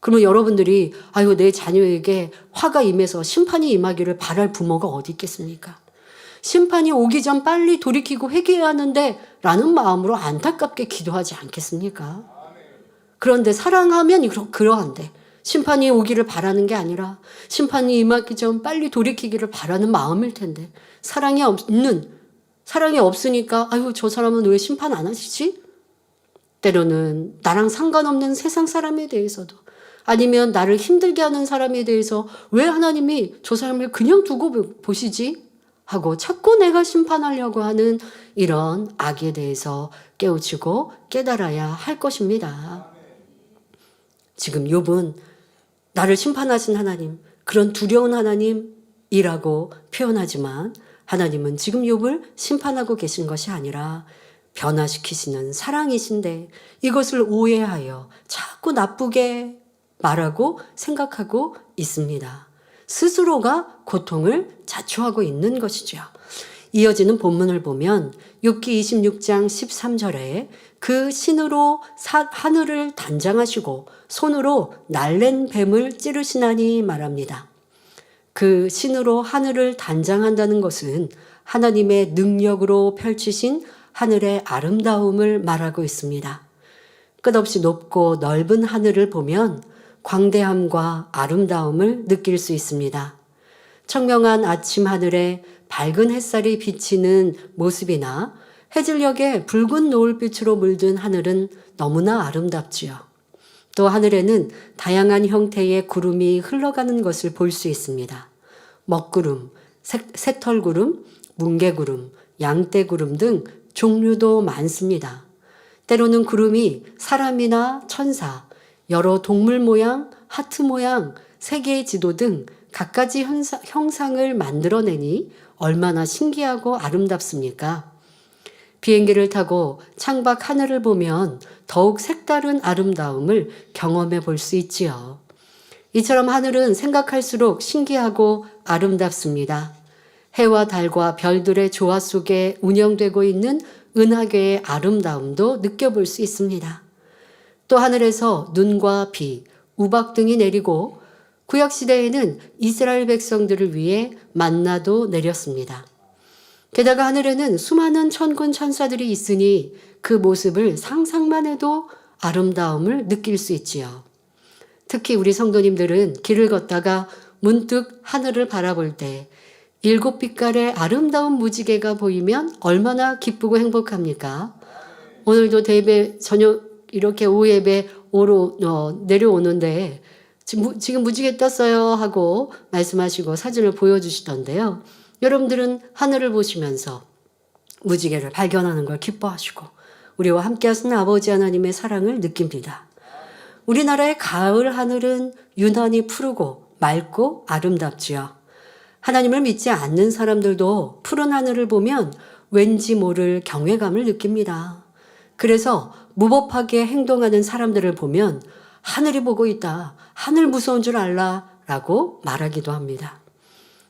그러면 여러분들이 아유 내 자녀에게 화가 임해서 심판이 임하기를 바랄 부모가 어디 있겠습니까? 심판이 오기 전 빨리 돌이키고 회개해야 하는데 라는 마음으로 안타깝게 기도하지 않겠습니까? 그런데 사랑하면 그러한데 심판이 오기를 바라는 게 아니라 심판이 임하기 전 빨리 돌이키기를 바라는 마음일 텐데 사랑이 없으니까 아유 저 사람은 왜 심판 안 하시지? 때로는 나랑 상관없는 세상 사람에 대해서도 아니면 나를 힘들게 하는 사람에 대해서 왜 하나님이 저 사람을 그냥 두고 보시지? 하고 자꾸 내가 심판하려고 하는 이런 악에 대해서 깨우치고 깨달아야 할 것입니다. 지금 욥은 나를 심판하신 하나님, 그런 두려운 하나님이라고 표현하지만 하나님은 지금 욥을 심판하고 계신 것이 아니라 변화시키시는 사랑이신데 이것을 오해하여 자꾸 나쁘게 말하고 생각하고 있습니다. 스스로가 고통을 자초하고 있는 것이죠. 이어지는 본문을 보면 욥기 26장 13절에 그 신으로 하늘을 단장하시고 손으로 날랜 뱀을 찌르시나니 말합니다. 그 신으로 하늘을 단장한다는 것은 하나님의 능력으로 펼치신 하늘의 아름다움을 말하고 있습니다. 끝없이 높고 넓은 하늘을 보면 광대함과 아름다움을 느낄 수 있습니다. 청명한 아침 하늘에 밝은 햇살이 비치는 모습이나 해질녘에 붉은 노을빛으로 물든 하늘은 너무나 아름답지요. 또 하늘에는 다양한 형태의 구름이 흘러가는 것을 볼 수 있습니다. 먹구름, 새털구름, 뭉게구름, 양떼구름 등 종류도 많습니다. 때로는 구름이 사람이나 천사, 여러 동물 모양 하트 모양, 세계의 지도 등 갖가지 형상을 만들어내니 얼마나 신기하고 아름답습니까? 비행기를 타고 창밖 하늘을 보면 더욱 색다른 아름다움을 경험해 볼 수 있지요. 이처럼 하늘은 생각할수록 신기하고 아름답습니다. 해와 달과 별들의 조화 속에 운영되고 있는 은하계의 아름다움도 느껴볼 수 있습니다. 또 하늘에서 눈과 비, 우박 등이 내리고 구약시대에는 이스라엘 백성들을 위해 만나도 내렸습니다. 게다가 하늘에는 수많은 천군 천사들이 있으니 그 모습을 상상만 해도 아름다움을 느낄 수 있지요. 특히 우리 성도님들은 길을 걷다가 문득 하늘을 바라볼 때 7빛깔의 아름다운 무지개가 보이면 얼마나 기쁘고 행복합니까? 오늘도 대예배 저녁 이렇게 오후 예배 내려오는데 지금 무지개 떴어요 하고 말씀하시고 사진을 보여주시던데요. 여러분들은 하늘을 보시면서 무지개를 발견하는 걸 기뻐하시고 우리와 함께 하시는 아버지 하나님의 사랑을 느낍니다. 우리나라의 가을 하늘은 유난히 푸르고 맑고 아름답지요. 하나님을 믿지 않는 사람들도 푸른 하늘을 보면 왠지 모를 경외감을 느낍니다. 그래서 무법하게 행동하는 사람들을 보면 하늘이 보고 있다, 하늘 무서운 줄 알라 라고 말하기도 합니다.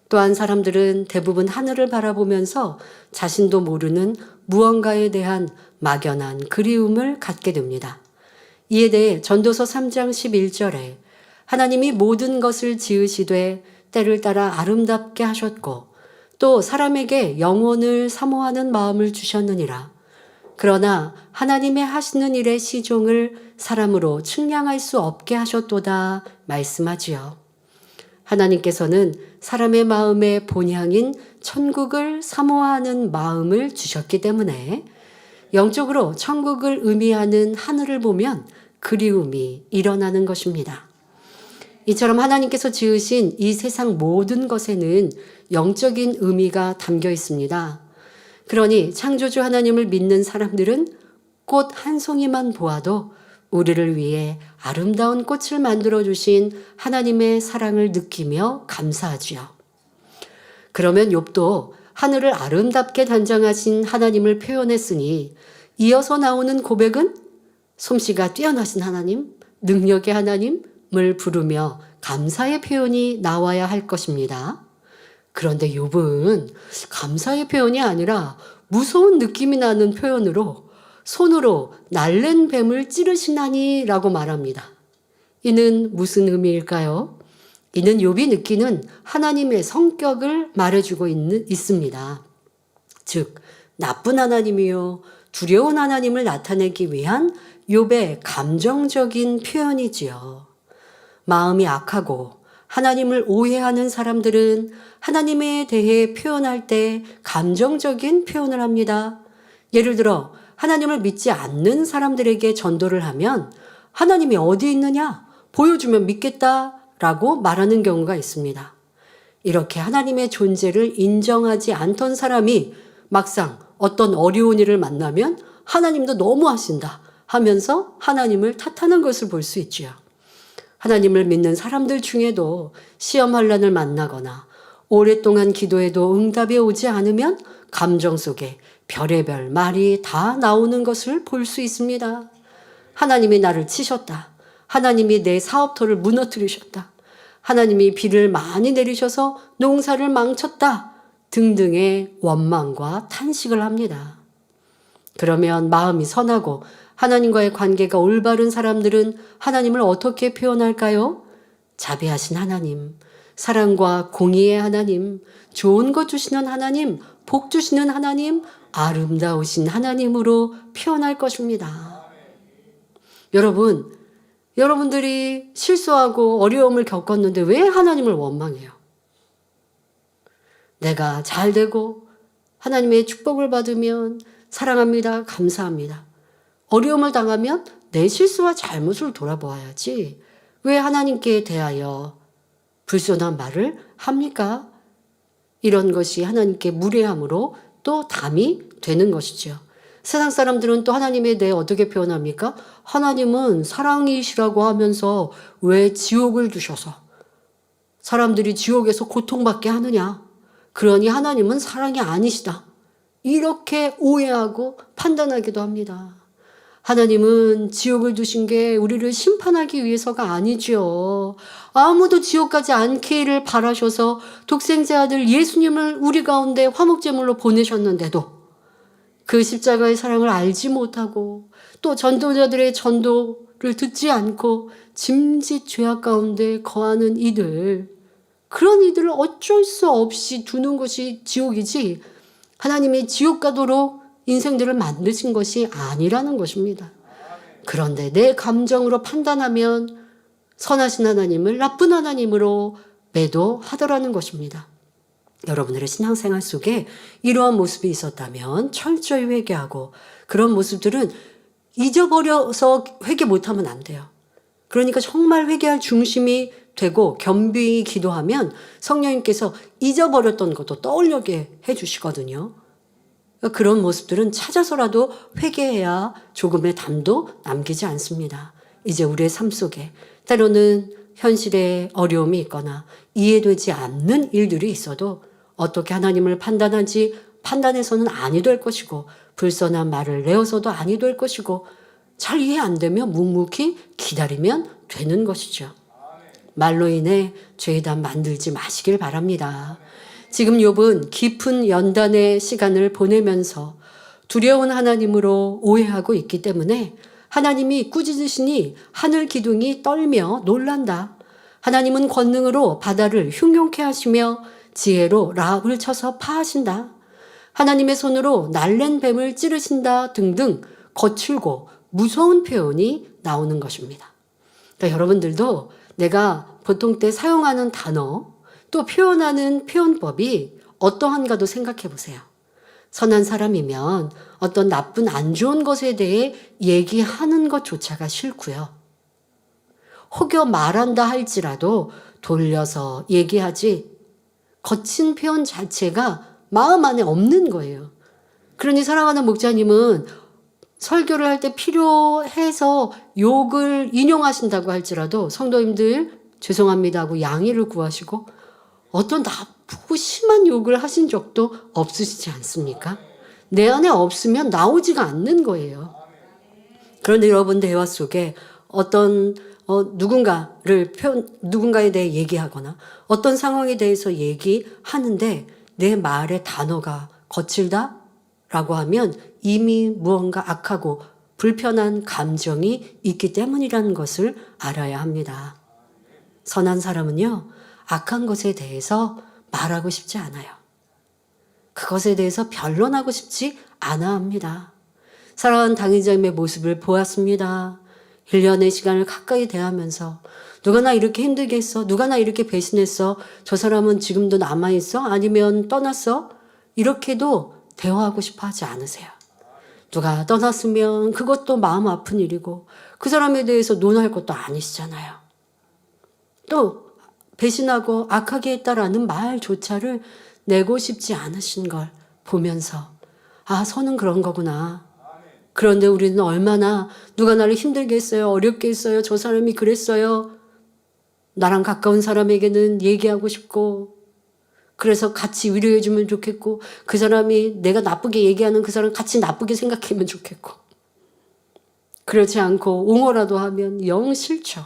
또한 사람들은 대부분 하늘을 바라보면서 자신도 모르는 무언가에 대한 막연한 그리움을 갖게 됩니다. 이에 대해 전도서 3장 11절에 하나님이 모든 것을 지으시되 때를 따라 아름답게 하셨고 또 사람에게 영혼을 사모하는 마음을 주셨느니라. 그러나 하나님의 하시는 일의 시종을 사람으로 측량할 수 없게 하셨도다 말씀하지요. 하나님께서는 사람의 마음의 본향인 천국을 사모하는 마음을 주셨기 때문에 영적으로 천국을 의미하는 하늘을 보면 그리움이 일어나는 것입니다. 이처럼 하나님께서 지으신 이 세상 모든 것에는 영적인 의미가 담겨 있습니다. 그러니 창조주 하나님을 믿는 사람들은 꽃 한 송이만 보아도 우리를 위해 아름다운 꽃을 만들어 주신 하나님의 사랑을 느끼며 감사하지요. 그러면 욥도 하늘을 아름답게 단장하신 하나님을 표현했으니 이어서 나오는 고백은 솜씨가 뛰어나신 하나님, 능력의 하나님을 부르며 감사의 표현이 나와야 할 것입니다. 그런데 욥은 감사의 표현이 아니라 무서운 느낌이 나는 표현으로 손으로 날랜 뱀을 찌르시나니 라고 말합니다. 이는 무슨 의미일까요? 이는 욥이 느끼는 하나님의 성격을 말해주고 있습니다. 즉 나쁜 하나님이요 두려운 하나님을 나타내기 위한 욥의 감정적인 표현이지요. 마음이 악하고 하나님을 오해하는 사람들은 하나님에 대해 표현할 때 감정적인 표현을 합니다. 예를 들어 하나님을 믿지 않는 사람들에게 전도를 하면 하나님이 어디 있느냐? 보여주면 믿겠다라고 말하는 경우가 있습니다. 이렇게 하나님의 존재를 인정하지 않던 사람이 막상 어떤 어려운 일을 만나면 하나님도 너무하신다 하면서 하나님을 탓하는 것을 볼 수 있지요. 하나님을 믿는 사람들 중에도 시험 환난을 만나거나 오랫동안 기도해도 응답이 오지 않으면 감정 속에 별의별 말이 다 나오는 것을 볼 수 있습니다. 하나님이 나를 치셨다. 하나님이 내 사업터를 무너뜨리셨다. 하나님이 비를 많이 내리셔서 농사를 망쳤다. 등등의 원망과 탄식을 합니다. 그러면 마음이 선하고 하나님과의 관계가 올바른 사람들은 하나님을 어떻게 표현할까요? 자비하신 하나님, 사랑과 공의의 하나님, 좋은 것 주시는 하나님, 복 주시는 하나님, 아름다우신 하나님으로 표현할 것입니다. 여러분들이 실수하고 어려움을 겪었는데 왜 하나님을 원망해요? 내가 잘 되고 하나님의 축복을 받으면 사랑합니다, 감사합니다. 어려움을 당하면 내 실수와 잘못을 돌아보아야지 왜 하나님께 대하여 불손한 말을 합니까? 이런 것이 하나님께 무례함으로 또 담이 되는 것이죠. 세상 사람들은 또 하나님에 대해 어떻게 표현합니까? 하나님은 사랑이시라고 하면서 왜 지옥을 두셔서 사람들이 지옥에서 고통받게 하느냐? 그러니 하나님은 사랑이 아니시다. 이렇게 오해하고 판단하기도 합니다. 하나님은 지옥을 두신 게 우리를 심판하기 위해서가 아니죠. 아무도 지옥 가지 않기를 바라셔서 독생자 아들 예수님을 우리 가운데 화목제물로 보내셨는데도 그 십자가의 사랑을 알지 못하고 또 전도자들의 전도를 듣지 않고 짐짓 죄악 가운데 거하는 이들, 그런 이들을 어쩔 수 없이 두는 것이 지옥이지 하나님이 지옥 가도록 인생들을 만드신 것이 아니라는 것입니다. 그런데 내 감정으로 판단하면 선하신 하나님을 나쁜 하나님으로 매도하더라는 것입니다. 여러분들의 신앙생활 속에 이러한 모습이 있었다면 철저히 회개하고, 그런 모습들은 잊어버려서 회개 못하면 안 돼요. 그러니까 정말 회개할 중심이 되고 겸비히 기도하면 성령님께서 잊어버렸던 것도 떠올리게 해주시거든요. 그런 모습들은 찾아서라도 회개해야 조금의 담도 남기지 않습니다. 이제 우리의 삶 속에 때로는 현실에 어려움이 있거나 이해되지 않는 일들이 있어도 어떻게 하나님을 판단하지 판단해서는 아니 될 것이고, 불선한 말을 내어서도 아니 될 것이고, 잘 이해 안 되면 묵묵히 기다리면 되는 것이죠. 말로 인해 죄의담 만들지 마시길 바랍니다. 지금 욥은 깊은 연단의 시간을 보내면서 두려운 하나님으로 오해하고 있기 때문에 하나님이 꾸짖으시니 하늘 기둥이 떨며 놀란다. 하나님은 권능으로 바다를 흉용케 하시며 지혜로 라합을 쳐서 파하신다. 하나님의 손으로 날랜 뱀을 찌르신다 등등 거칠고 무서운 표현이 나오는 것입니다. 그러니까 여러분들도 내가 보통 때 사용하는 단어 또 표현하는 표현법이 어떠한가도 생각해 보세요. 선한 사람이면 어떤 나쁜 안 좋은 것에 대해 얘기하는 것조차가 싫고요. 혹여 말한다 할지라도 돌려서 얘기하지 거친 표현 자체가 마음 안에 없는 거예요. 그러니 사랑하는 목자님은 설교를 할 때 필요해서 욕을 인용하신다고 할지라도 성도님들 죄송합니다 하고 양해를 구하시고 어떤 나쁘고 심한 욕을 하신 적도 없으시지 않습니까? 내 안에 없으면 나오지가 않는 거예요. 그런데 여러분 대화 속에 어떤 누군가에 대해 얘기하거나 어떤 상황에 대해서 얘기하는데 내 말의 단어가 거칠다라고 하면 이미 무언가 악하고 불편한 감정이 있기 때문이라는 것을 알아야 합니다. 선한 사람은요, 악한 것에 대해서 말하고 싶지 않아요. 그것에 대해서 변론하고 싶지 않아 합니다. 사랑하는 당회장님의 모습을 보았습니다. 1년의 시간을 가까이 대하면서 누가 나 이렇게 힘들게 했어? 누가 나 이렇게 배신했어? 저 사람은 지금도 남아있어? 아니면 떠났어? 이렇게도 대화하고 싶어 하지 않으세요. 누가 떠났으면 그것도 마음 아픈 일이고 그 사람에 대해서 논할 것도 아니시잖아요. 또 배신하고 악하게 했다라는 말조차를 내고 싶지 않으신 걸 보면서 아, 선은 그런 거구나. 그런데 우리는 얼마나 누가 나를 힘들게 했어요. 어렵게 했어요. 저 사람이 그랬어요. 나랑 가까운 사람에게는 얘기하고 싶고 그래서 같이 위로해 주면 좋겠고 그 사람이 내가 나쁘게 얘기하는 그 사람 같이 나쁘게 생각하면 좋겠고 그렇지 않고 옹호라도 하면 영 싫죠.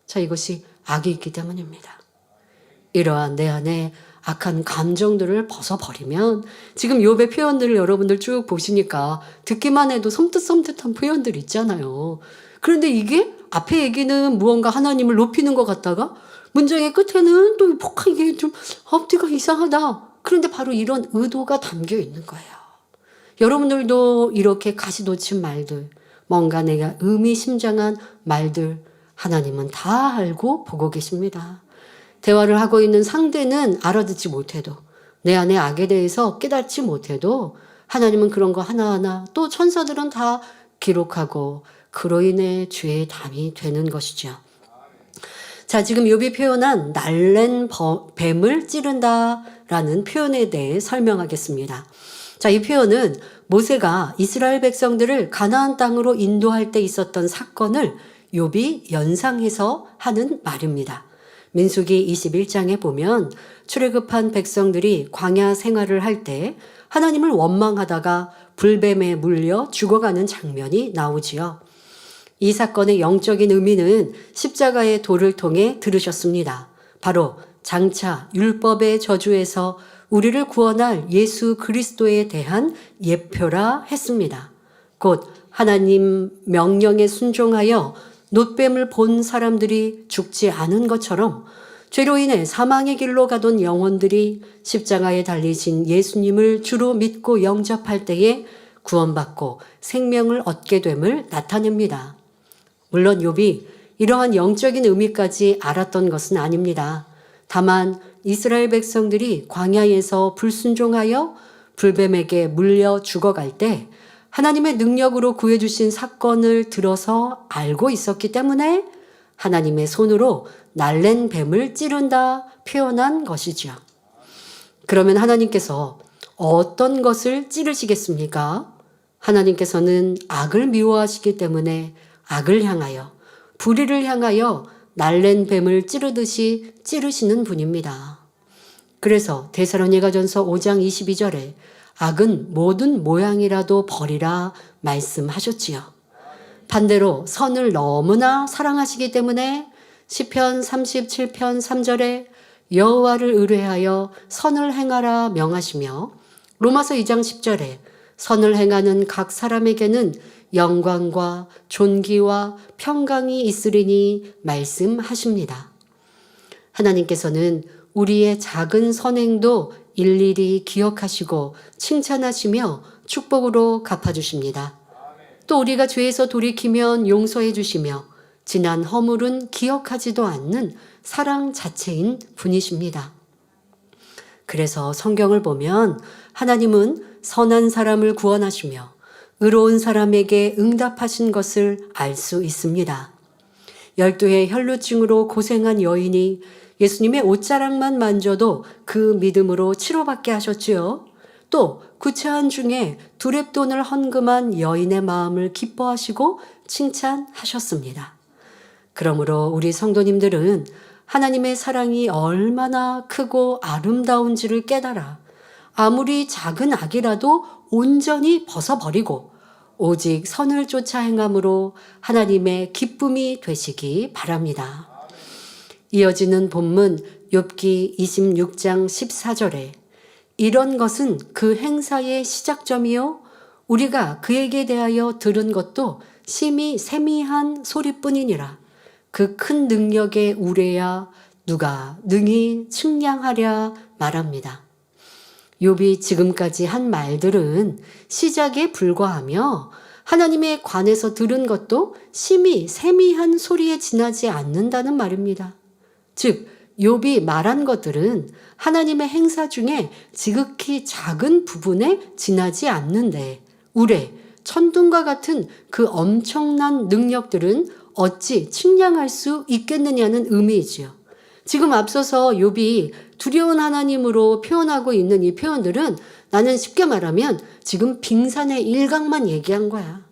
자, 이것이 악이 있기 때문입니다. 이러한 내 안에 악한 감정들을 벗어버리면 지금 욥의 표현들을 여러분들 쭉 보시니까 듣기만 해도 섬뜩섬뜩한 표현들 있잖아요. 그런데 이게 앞에 얘기는 무언가 하나님을 높이는 것 같다가 문장의 끝에는 또 이게 좀 앞뒤가 이상하다. 그런데 바로 이런 의도가 담겨 있는 거예요. 여러분들도 이렇게 가시돋친 말들, 뭔가 내가 의미심장한 말들 하나님은 다 알고 보고 계십니다. 대화를 하고 있는 상대는 알아듣지 못해도 내 안의 악에 대해서 깨닫지 못해도 하나님은 그런 거 하나하나 또 천사들은 다 기록하고 그로 인해 죄의 담이 되는 것이죠. 자, 지금 욥이 표현한 날랜 뱀을 찌른다라는 표현에 대해 설명하겠습니다. 자, 이 표현은 모세가 이스라엘 백성들을 가나안 땅으로 인도할 때 있었던 사건을 욥이 연상해서 하는 말입니다. 민수기 21장에 보면 출애굽한 백성들이 광야 생활을 할 때 하나님을 원망하다가 불뱀에 물려 죽어가는 장면이 나오지요. 이 사건의 영적인 의미는 십자가의 도를 통해 들으셨습니다. 바로 장차 율법의 저주에서 우리를 구원할 예수 그리스도에 대한 예표라 했습니다. 곧 하나님 명령에 순종하여 놋뱀을 본 사람들이 죽지 않은 것처럼 죄로 인해 사망의 길로 가던 영혼들이 십자가에 달리신 예수님을 주로 믿고 영접할 때에 구원받고 생명을 얻게 됨을 나타냅니다. 물론 욥이 이러한 영적인 의미까지 알았던 것은 아닙니다. 다만 이스라엘 백성들이 광야에서 불순종하여 불뱀에게 물려 죽어갈 때 하나님의 능력으로 구해주신 사건을 들어서 알고 있었기 때문에 하나님의 손으로 날랜 뱀을 찌른다 표현한 것이지요. 그러면 하나님께서 어떤 것을 찌르시겠습니까? 하나님께서는 악을 미워하시기 때문에 악을 향하여, 불의를 향하여 날랜 뱀을 찌르듯이 찌르시는 분입니다. 그래서 데살로니가전서 5장 22절에 악은 모든 모양이라도 버리라 말씀하셨지요. 반대로 선을 너무나 사랑하시기 때문에 시편 37편 3절에 여호와를 의뢰하여 선을 행하라 명하시며 로마서 2장 10절에 선을 행하는 각 사람에게는 영광과 존귀와 평강이 있으리니 말씀하십니다. 하나님께서는 우리의 작은 선행도 일일이 기억하시고 칭찬하시며 축복으로 갚아주십니다. 또 우리가 죄에서 돌이키면 용서해 주시며 지난 허물은 기억하지도 않는 사랑 자체인 분이십니다. 그래서 성경을 보면 하나님은 선한 사람을 구원하시며 의로운 사람에게 응답하신 것을 알 수 있습니다. 12해 혈루증으로 고생한 여인이 예수님의 옷자락만 만져도 그 믿음으로 치료받게 하셨지요. 또 구차한 중에 두렙돈을 헌금한 여인의 마음을 기뻐하시고 칭찬하셨습니다. 그러므로 우리 성도님들은 하나님의 사랑이 얼마나 크고 아름다운지를 깨달아 아무리 작은 악이라도 온전히 벗어버리고 오직 선을 쫓아 행함으로 하나님의 기쁨이 되시기 바랍니다. 이어지는 본문 욥기 26장 14절에 이런 것은 그 행사의 시작점이요 우리가 그에게 대하여 들은 것도 심히 세미한 소리뿐이니라. 그 큰 능력의 우레야 누가 능히 측량하랴 말합니다. 욥이 지금까지 한 말들은 시작에 불과하며 하나님에 관해서 들은 것도 심히 세미한 소리에 지나지 않는다는 말입니다. 즉 욥이 말한 것들은 하나님의 행사 중에 지극히 작은 부분에 지나지 않는데 우레, 천둥과 같은 그 엄청난 능력들은 어찌 측량할 수 있겠느냐는 의미이지요. 지금 앞서서 욥이 두려운 하나님으로 표현하고 있는 이 표현들은 나는 쉽게 말하면 지금 빙산의 일각만 얘기한 거야.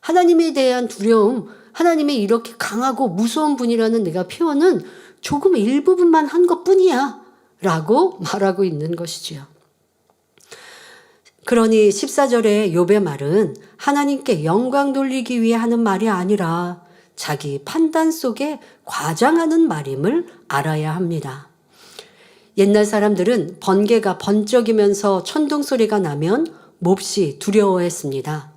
하나님에 대한 두려움, 하나님의 이렇게 강하고 무서운 분이라는 내가 표현은 조금 일부분만 한 것뿐이야 라고 말하고 있는 것이지요. 그러니 14절의 욥의 말은 하나님께 영광 돌리기 위해 하는 말이 아니라 자기 판단 속에 과장하는 말임을 알아야 합니다. 옛날 사람들은 번개가 번쩍이면서 천둥 소리가 나면 몹시 두려워했습니다.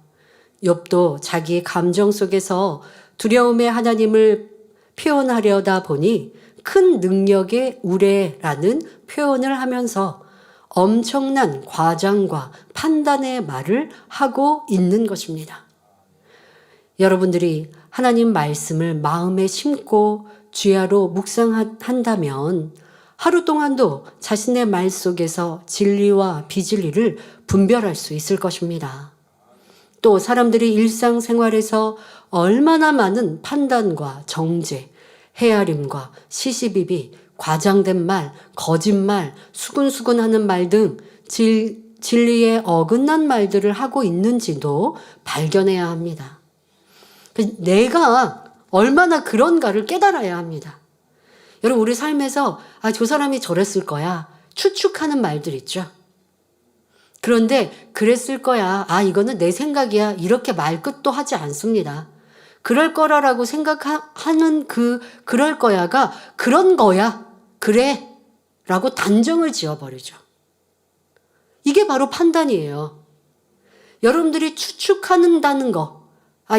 욥도 자기 감정 속에서 두려움의 하나님을 표현하려다 보니 큰 능력의 우레라는 표현을 하면서 엄청난 과장과 판단의 말을 하고 있는 것입니다. 여러분들이 하나님 말씀을 마음에 심고 주야로 묵상한다면 하루 동안도 자신의 말 속에서 진리와 비진리를 분별할 수 있을 것입니다. 또 사람들이 일상생활에서 얼마나 많은 판단과 정죄, 헤아림과 시시비비, 과장된 말, 거짓말, 수근수근하는 말 등 진리에 어긋난 말들을 하고 있는지도 발견해야 합니다. 내가 얼마나 그런가를 깨달아야 합니다. 여러분, 우리 삶에서 저 사람이 저랬을 거야 추측하는 말들 있죠. 그런데 그랬을 거야, 이거는 내 생각이야, 이렇게 말끝도 하지 않습니다. 그럴 거라고 생각하는 그럴 거야가 그런 거야, 그래 라고 단정을 지어버리죠. 이게 바로 판단이에요. 여러분들이 추측한다는 거,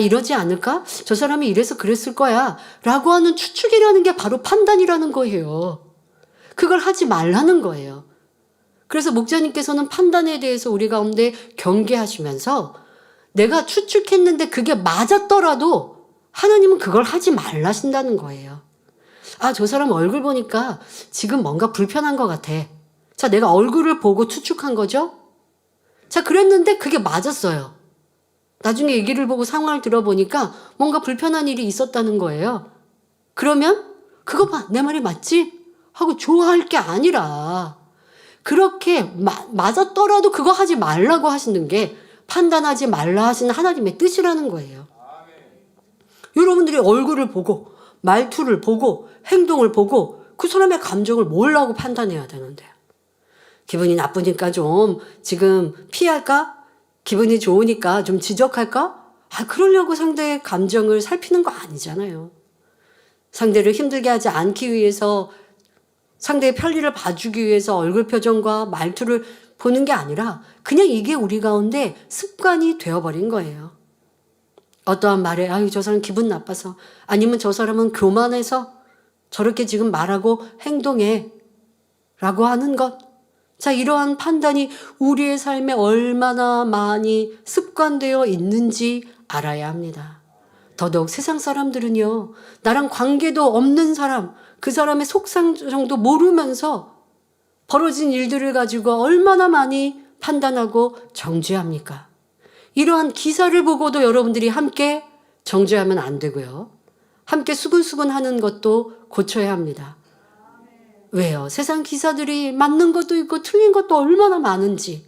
이러지 않을까? 저 사람이 이래서 그랬을 거야 라고 하는 추측이라는 게 바로 판단이라는 거예요. 그걸 하지 말라는 거예요. 그래서 목자님께서는 판단에 대해서 우리 가운데 경계하시면서 내가 추측했는데 그게 맞았더라도 하나님은 그걸 하지 말라신다는 거예요. 저 사람 얼굴 보니까 지금 뭔가 불편한 것 같아. 자, 내가 얼굴을 보고 추측한 거죠? 자, 그랬는데 그게 맞았어요. 나중에 얘기를 보고 상황을 들어보니까 뭔가 불편한 일이 있었다는 거예요. 그러면 그거 봐, 내 말이 맞지? 하고 좋아할 게 아니라 그렇게 맞았더라도 그거 하지 말라고 하시는 게 판단하지 말라 하시는 하나님의 뜻이라는 거예요. 여러분들이 얼굴을 보고 말투를 보고 행동을 보고 그 사람의 감정을 뭐라고 판단해야 되는데요. 기분이 나쁘니까 좀 지금 피할까? 기분이 좋으니까 좀 지적할까? 그러려고 상대의 감정을 살피는 거 아니잖아요. 상대를 힘들게 하지 않기 위해서, 상대의 편리를 봐주기 위해서 얼굴 표정과 말투를 보는 게 아니라 그냥 이게 우리 가운데 습관이 되어버린 거예요. 어떠한 말에 저 사람 기분 나빠서, 아니면 저 사람은 교만해서 저렇게 지금 말하고 행동해 라고 하는 것. 자, 이러한 판단이 우리의 삶에 얼마나 많이 습관되어 있는지 알아야 합니다. 더더욱 세상 사람들은요, 나랑 관계도 없는 사람, 그 사람의 속상정도 모르면서 벌어진 일들을 가지고 얼마나 많이 판단하고 정죄합니까? 이러한 기사를 보고도 여러분들이 함께 정죄하면 안 되고요. 함께 수근수근 하는 것도 고쳐야 합니다. 왜요? 세상 기사들이 맞는 것도 있고 틀린 것도 얼마나 많은지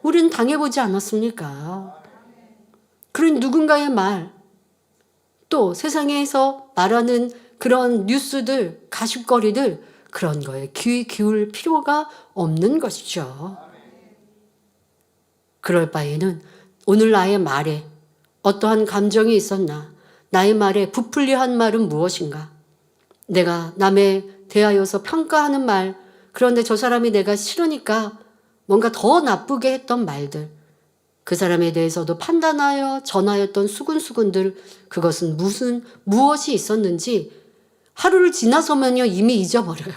우리는 당해보지 않았습니까? 그런 누군가의 말, 또 세상에서 말하는 그런 뉴스들, 가십거리들, 그런 거에 귀 기울 필요가 없는 것이죠. 그럴 바에는 오늘 나의 말에 어떠한 감정이 있었나? 나의 말에 부풀려 한 말은 무엇인가? 내가 남에 대하여서 평가하는 말, 그런데 저 사람이 내가 싫으니까 뭔가 더 나쁘게 했던 말들, 그 사람에 대해서도 판단하여 전하였던 수군수군들, 그것은 무엇이 있었는지 하루를 지나서면요 이미 잊어버려요.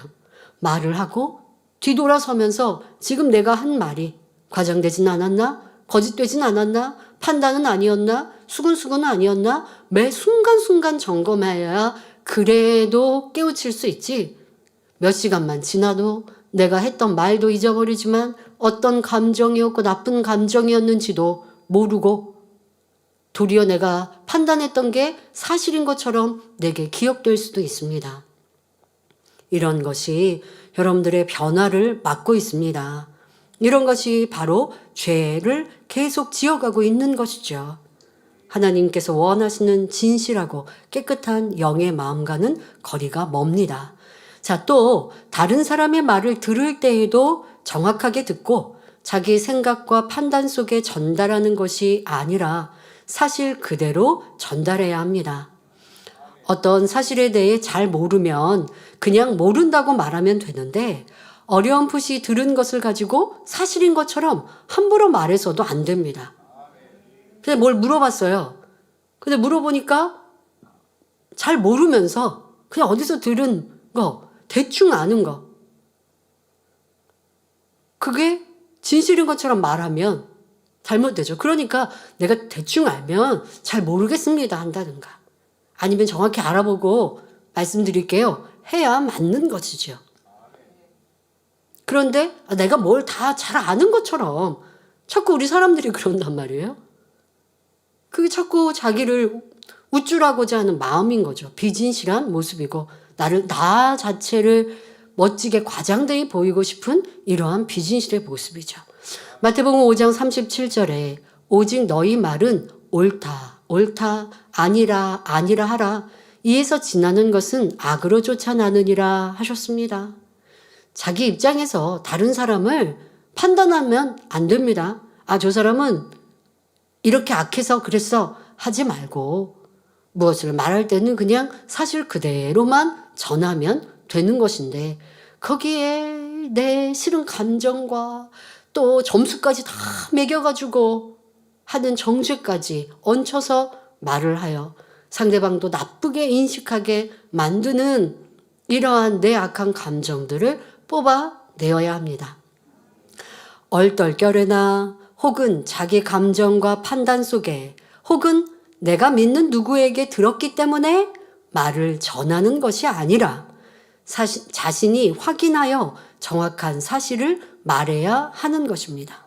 말을 하고 뒤돌아서면서 지금 내가 한 말이 과장되진 않았나? 거짓되진 않았나? 판단은 아니었나? 수군수군은 아니었나? 매 순간순간 점검해야 그래도 깨우칠 수 있지. 몇 시간만 지나도 내가 했던 말도 잊어버리지만 어떤 감정이었고 나쁜 감정이었는지도 모르고 도리어 내가 판단했던 게 사실인 것처럼 내게 기억될 수도 있습니다. 이런 것이 여러분들의 변화를 막고 있습니다. 이런 것이 바로 죄를 계속 지어가고 있는 것이죠. 하나님께서 원하시는 진실하고 깨끗한 영의 마음과는 거리가 멉니다. 자, 또 다른 사람의 말을 들을 때에도 정확하게 듣고 자기 생각과 판단 속에 전달하는 것이 아니라 사실 그대로 전달해야 합니다. 어떤 사실에 대해 잘 모르면 그냥 모른다고 말하면 되는데 어렴풋이 들은 것을 가지고 사실인 것처럼 함부로 말해서도 안 됩니다. 근데 뭘 물어봤어요. 근데 물어보니까 잘 모르면서 그냥 어디서 들은 거, 대충 아는 거, 그게 진실인 것처럼 말하면 잘못되죠. 그러니까 내가 대충 알면 잘 모르겠습니다 한다든가, 아니면 정확히 알아보고 말씀드릴게요 해야 맞는 것이죠. 그런데 내가 뭘 다 잘 아는 것처럼 자꾸 우리 사람들이 그런단 말이에요. 그게 자꾸 자기를 우쭐하고자 하는 마음인 거죠. 비진실한 모습이고 나 자체를 멋지게 과장되게 보이고 싶은 이러한 비진실의 모습이죠. 마태복음 5장 37절에 오직 너희 말은 옳다, 옳다, 아니라, 아니라 하라. 이에서 지나는 것은 악으로 쫓아나느니라 하셨습니다. 자기 입장에서 다른 사람을 판단하면 안 됩니다. 아, 저 사람은 이렇게 악해서 그랬어 하지 말고 무엇을 말할 때는 그냥 사실 그대로만 전하면 되는 것인데 거기에 내 싫은 감정과 또 점수까지 다 매겨가지고 하는 정죄까지 얹혀서 말을 하여 상대방도 나쁘게 인식하게 만드는 이러한 내 악한 감정들을 뽑아내어야 합니다. 얼떨결에나 혹은 자기 감정과 판단 속에 혹은 내가 믿는 누구에게 들었기 때문에 말을 전하는 것이 아니라 자신이 확인하여 정확한 사실을 말해야 하는 것입니다.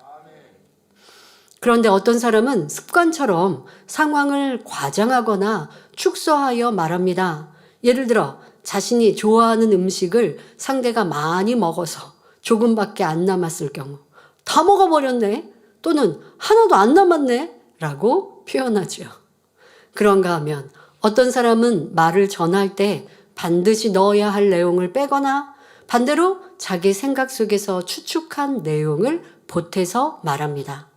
그런데 어떤 사람은 습관처럼 상황을 과장하거나 축소하여 말합니다. 예를 들어 자신이 좋아하는 음식을 상대가 많이 먹어서 조금밖에 안 남았을 경우 다 먹어버렸네 또는 하나도 안 남았네 라고 표현하죠. 그런가 하면 어떤 사람은 말을 전할 때 반드시 넣어야 할 내용을 빼거나 반대로 자기 생각 속에서 추측한 내용을 보태서 말합니다.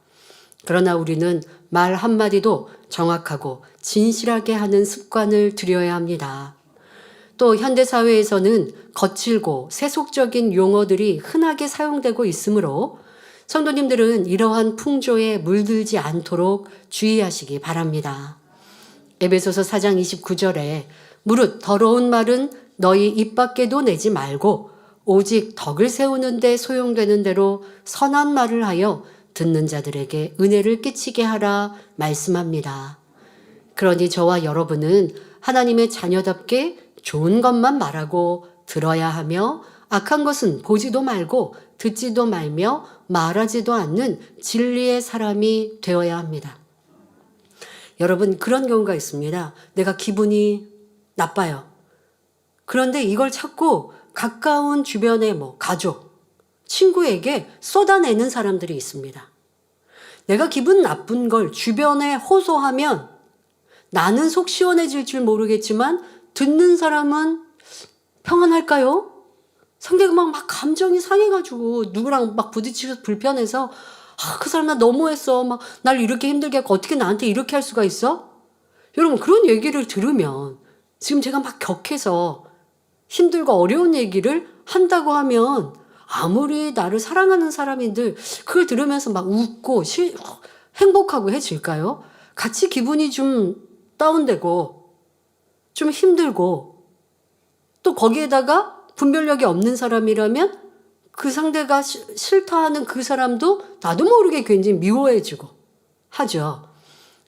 그러나 우리는 말 한마디도 정확하고 진실하게 하는 습관을 들여야 합니다. 또 현대사회에서는 거칠고 세속적인 용어들이 흔하게 사용되고 있으므로 성도님들은 이러한 풍조에 물들지 않도록 주의하시기 바랍니다. 에베소서 4장 29절에 무릇 더러운 말은 너희 입 밖에도 내지 말고 오직 덕을 세우는 데 소용되는 대로 선한 말을 하여 듣는 자들에게 은혜를 끼치게 하라 말씀합니다. 그러니 저와 여러분은 하나님의 자녀답게 좋은 것만 말하고 들어야 하며 악한 것은 보지도 말고 듣지도 말며 말하지도 않는 진리의 사람이 되어야 합니다. 여러분 그런 경우가 있습니다. 내가 기분이 나빠요. 그런데 이걸 자꾸 가까운 주변의 가족, 친구에게 쏟아내는 사람들이 있습니다. 내가 기분 나쁜 걸 주변에 호소하면 나는 속 시원해질 줄 모르겠지만 듣는 사람은 평안할까요? 상대가 막 감정이 상해가지고 누구랑 막 부딪히고 불편해서 그 사람 나 너무했어. 막 날 이렇게 힘들게 하고 어떻게 나한테 이렇게 할 수가 있어? 여러분 그런 얘기를 들으면 지금 제가 막 격해서 힘들고 어려운 얘기를 한다고 하면 아무리 나를 사랑하는 사람인들 그걸 들으면서 막 웃고 행복하고 해질까요? 같이 기분이 좀 다운되고 좀 힘들고 또 거기에다가 분별력이 없는 사람이라면 그 상대가 싫다 하는 그 사람도 나도 모르게 굉장히 미워해지고 하죠.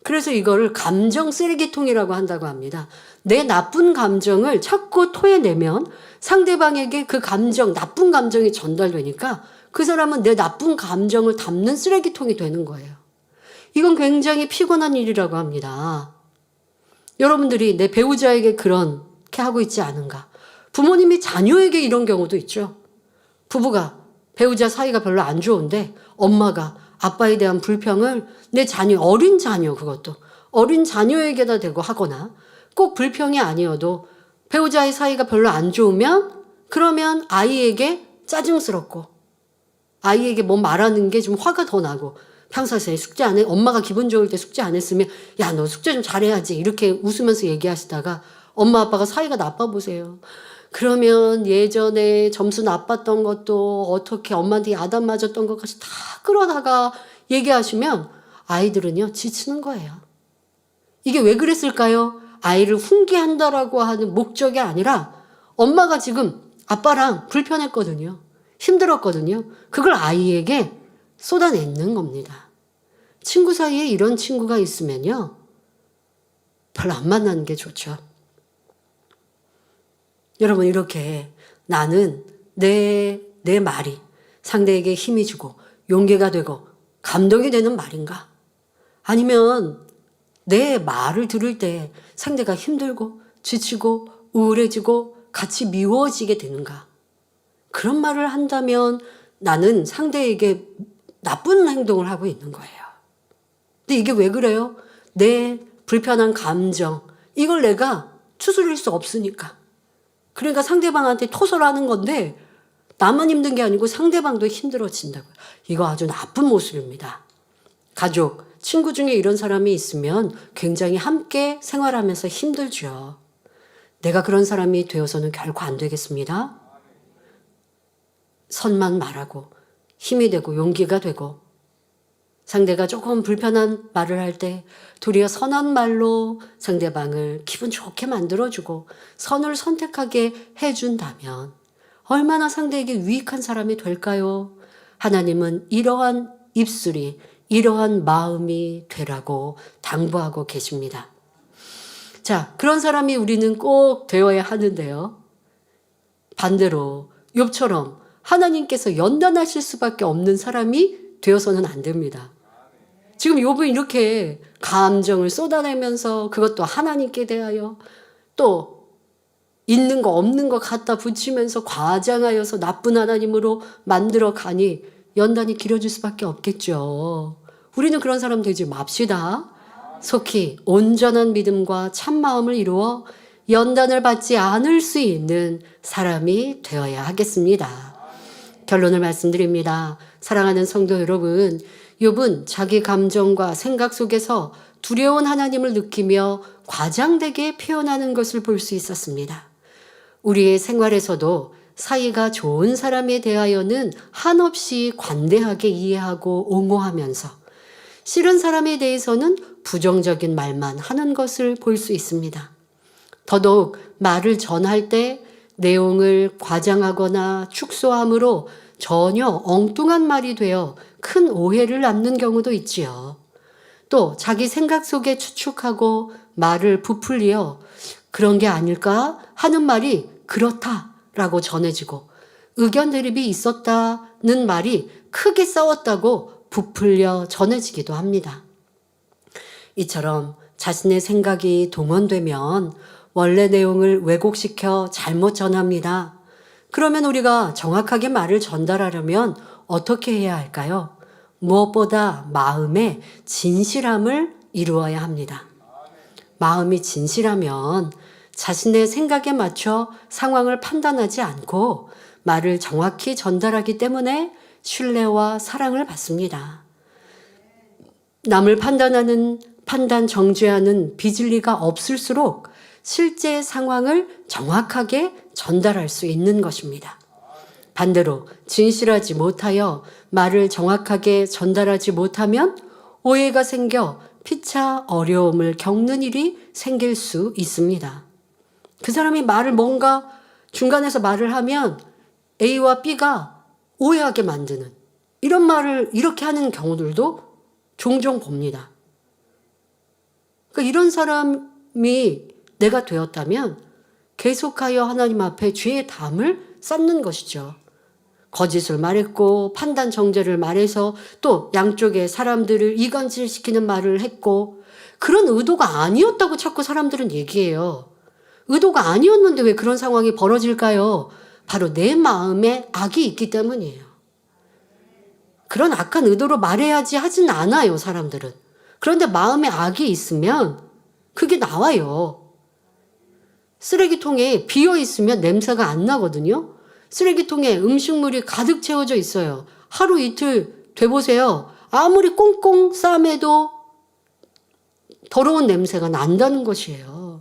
그래서 이거를 감정 쓰레기통이라고 한다고 합니다. 내 나쁜 감정을 자꾸 토해내면 상대방에게 그 감정, 나쁜 감정이 전달되니까 그 사람은 내 나쁜 감정을 담는 쓰레기통이 되는 거예요. 이건 굉장히 피곤한 일이라고 합니다. 여러분들이 내 배우자에게 그렇게 하고 있지 않은가? 부모님이 자녀에게 이런 경우도 있죠. 부부가 배우자 사이가 별로 안 좋은데 엄마가 아빠에 대한 불평을 내 자녀, 어린 자녀 그것도 어린 자녀에게다 대고 하거나 꼭 불평이 아니어도 배우자의 사이가 별로 안 좋으면 그러면 아이에게 짜증스럽고 아이에게 뭐 말하는 게 좀 화가 더 나고 평소에 숙제 안 해? 엄마가 기분 좋을 때 숙제 안 했으면 야, 너 숙제 좀 잘해야지 이렇게 웃으면서 얘기하시다가 엄마 아빠가 사이가 나빠 보세요. 그러면 예전에 점수 나빴던 것도 어떻게 엄마한테 야단 맞았던 것까지 다 끌어다가 얘기하시면 아이들은요 지치는 거예요. 이게 왜 그랬을까요? 아이를 훈계한다라고 하는 목적이 아니라 엄마가 지금 아빠랑 불편했거든요. 힘들었거든요. 그걸 아이에게 쏟아내는 겁니다. 친구 사이에 이런 친구가 있으면요 별로 안 만나는 게 좋죠. 여러분 이렇게 나는 내 말이 상대에게 힘이 주고 용기가 되고 감동이 되는 말인가? 아니면 내 말을 들을 때 상대가 힘들고 지치고 우울해지고 같이 미워지게 되는가? 그런 말을 한다면 나는 상대에게 나쁜 행동을 하고 있는 거예요. 근데 이게 왜 그래요? 내 불편한 감정, 이걸 내가 추스릴 수 없으니까. 그러니까 상대방한테 토설하는 건데 나만 힘든 게 아니고 상대방도 힘들어진다고요. 이거 아주 나쁜 모습입니다. 가족, 친구 중에 이런 사람이 있으면 굉장히 함께 생활하면서 힘들죠. 내가 그런 사람이 되어서는 결코 안 되겠습니다. 선만 말하고 힘이 되고 용기가 되고 상대가 조금 불편한 말을 할 때 도리어 선한 말로 상대방을 기분 좋게 만들어주고 선을 선택하게 해준다면 얼마나 상대에게 유익한 사람이 될까요? 하나님은 이러한 입술이, 이러한 마음이 되라고 당부하고 계십니다. 자, 그런 사람이 우리는 꼭 되어야 하는데요. 반대로 욥처럼 하나님께서 연단하실 수밖에 없는 사람이 되어서는 안 됩니다. 지금 욥은 이렇게 감정을 쏟아내면서 그것도 하나님께 대하여 또 있는 거 없는 거 갖다 붙이면서 과장하여서 나쁜 하나님으로 만들어 가니 연단이 길어질 수밖에 없겠죠. 우리는 그런 사람 되지 맙시다. 속히 온전한 믿음과 참마음을 이루어 연단을 받지 않을 수 있는 사람이 되어야 하겠습니다. 결론을 말씀드립니다. 사랑하는 성도 여러분, 욥은 자기 감정과 생각 속에서 두려운 하나님을 느끼며 과장되게 표현하는 것을 볼 수 있었습니다. 우리의 생활에서도 사이가 좋은 사람에 대하여는 한없이 관대하게 이해하고 옹호하면서 싫은 사람에 대해서는 부정적인 말만 하는 것을 볼 수 있습니다. 더더욱 말을 전할 때 내용을 과장하거나 축소함으로 전혀 엉뚱한 말이 되어 큰 오해를 낳는 경우도 있지요. 또 자기 생각 속에 추측하고 말을 부풀리어 그런 게 아닐까 하는 말이 그렇다라고 전해지고 의견 대립이 있었다는 말이 크게 싸웠다고 부풀려 전해지기도 합니다. 이처럼 자신의 생각이 동원되면 원래 내용을 왜곡시켜 잘못 전합니다. 그러면 우리가 정확하게 말을 전달하려면 어떻게 해야 할까요? 무엇보다 마음의 진실함을 이루어야 합니다. 마음이 진실하면 자신의 생각에 맞춰 상황을 판단하지 않고 말을 정확히 전달하기 때문에 신뢰와 사랑을 받습니다. 남을 판단 정죄하는 비진리가 없을수록 실제 상황을 정확하게 전달할 수 있는 것입니다. 반대로 진실하지 못하여 말을 정확하게 전달하지 못하면 오해가 생겨 피차 어려움을 겪는 일이 생길 수 있습니다. 그 사람이 말을 뭔가 중간에서 말을 하면 A와 B가 오해하게 만드는 이런 말을 이렇게 하는 경우들도 종종 봅니다. 그러니까 이런 사람이 내가 되었다면 계속하여 하나님 앞에 죄의 담을 쌓는 것이죠. 거짓을 말했고 판단 정죄를 말해서 또 양쪽의 사람들을 이간질시키는 말을 했고 그런 의도가 아니었다고 자꾸 사람들은 얘기해요. 의도가 아니었는데 왜 그런 상황이 벌어질까요? 바로 내 마음에 악이 있기 때문이에요. 그런 악한 의도로 말해야지 하진 않아요, 사람들은. 그런데 마음에 악이 있으면 그게 나와요. 쓰레기통에 비어 있으면 냄새가 안 나거든요. 쓰레기통에 음식물이 가득 채워져 있어요. 하루 이틀 돼보세요. 아무리 꽁꽁 싸매도 더러운 냄새가 난다는 것이에요.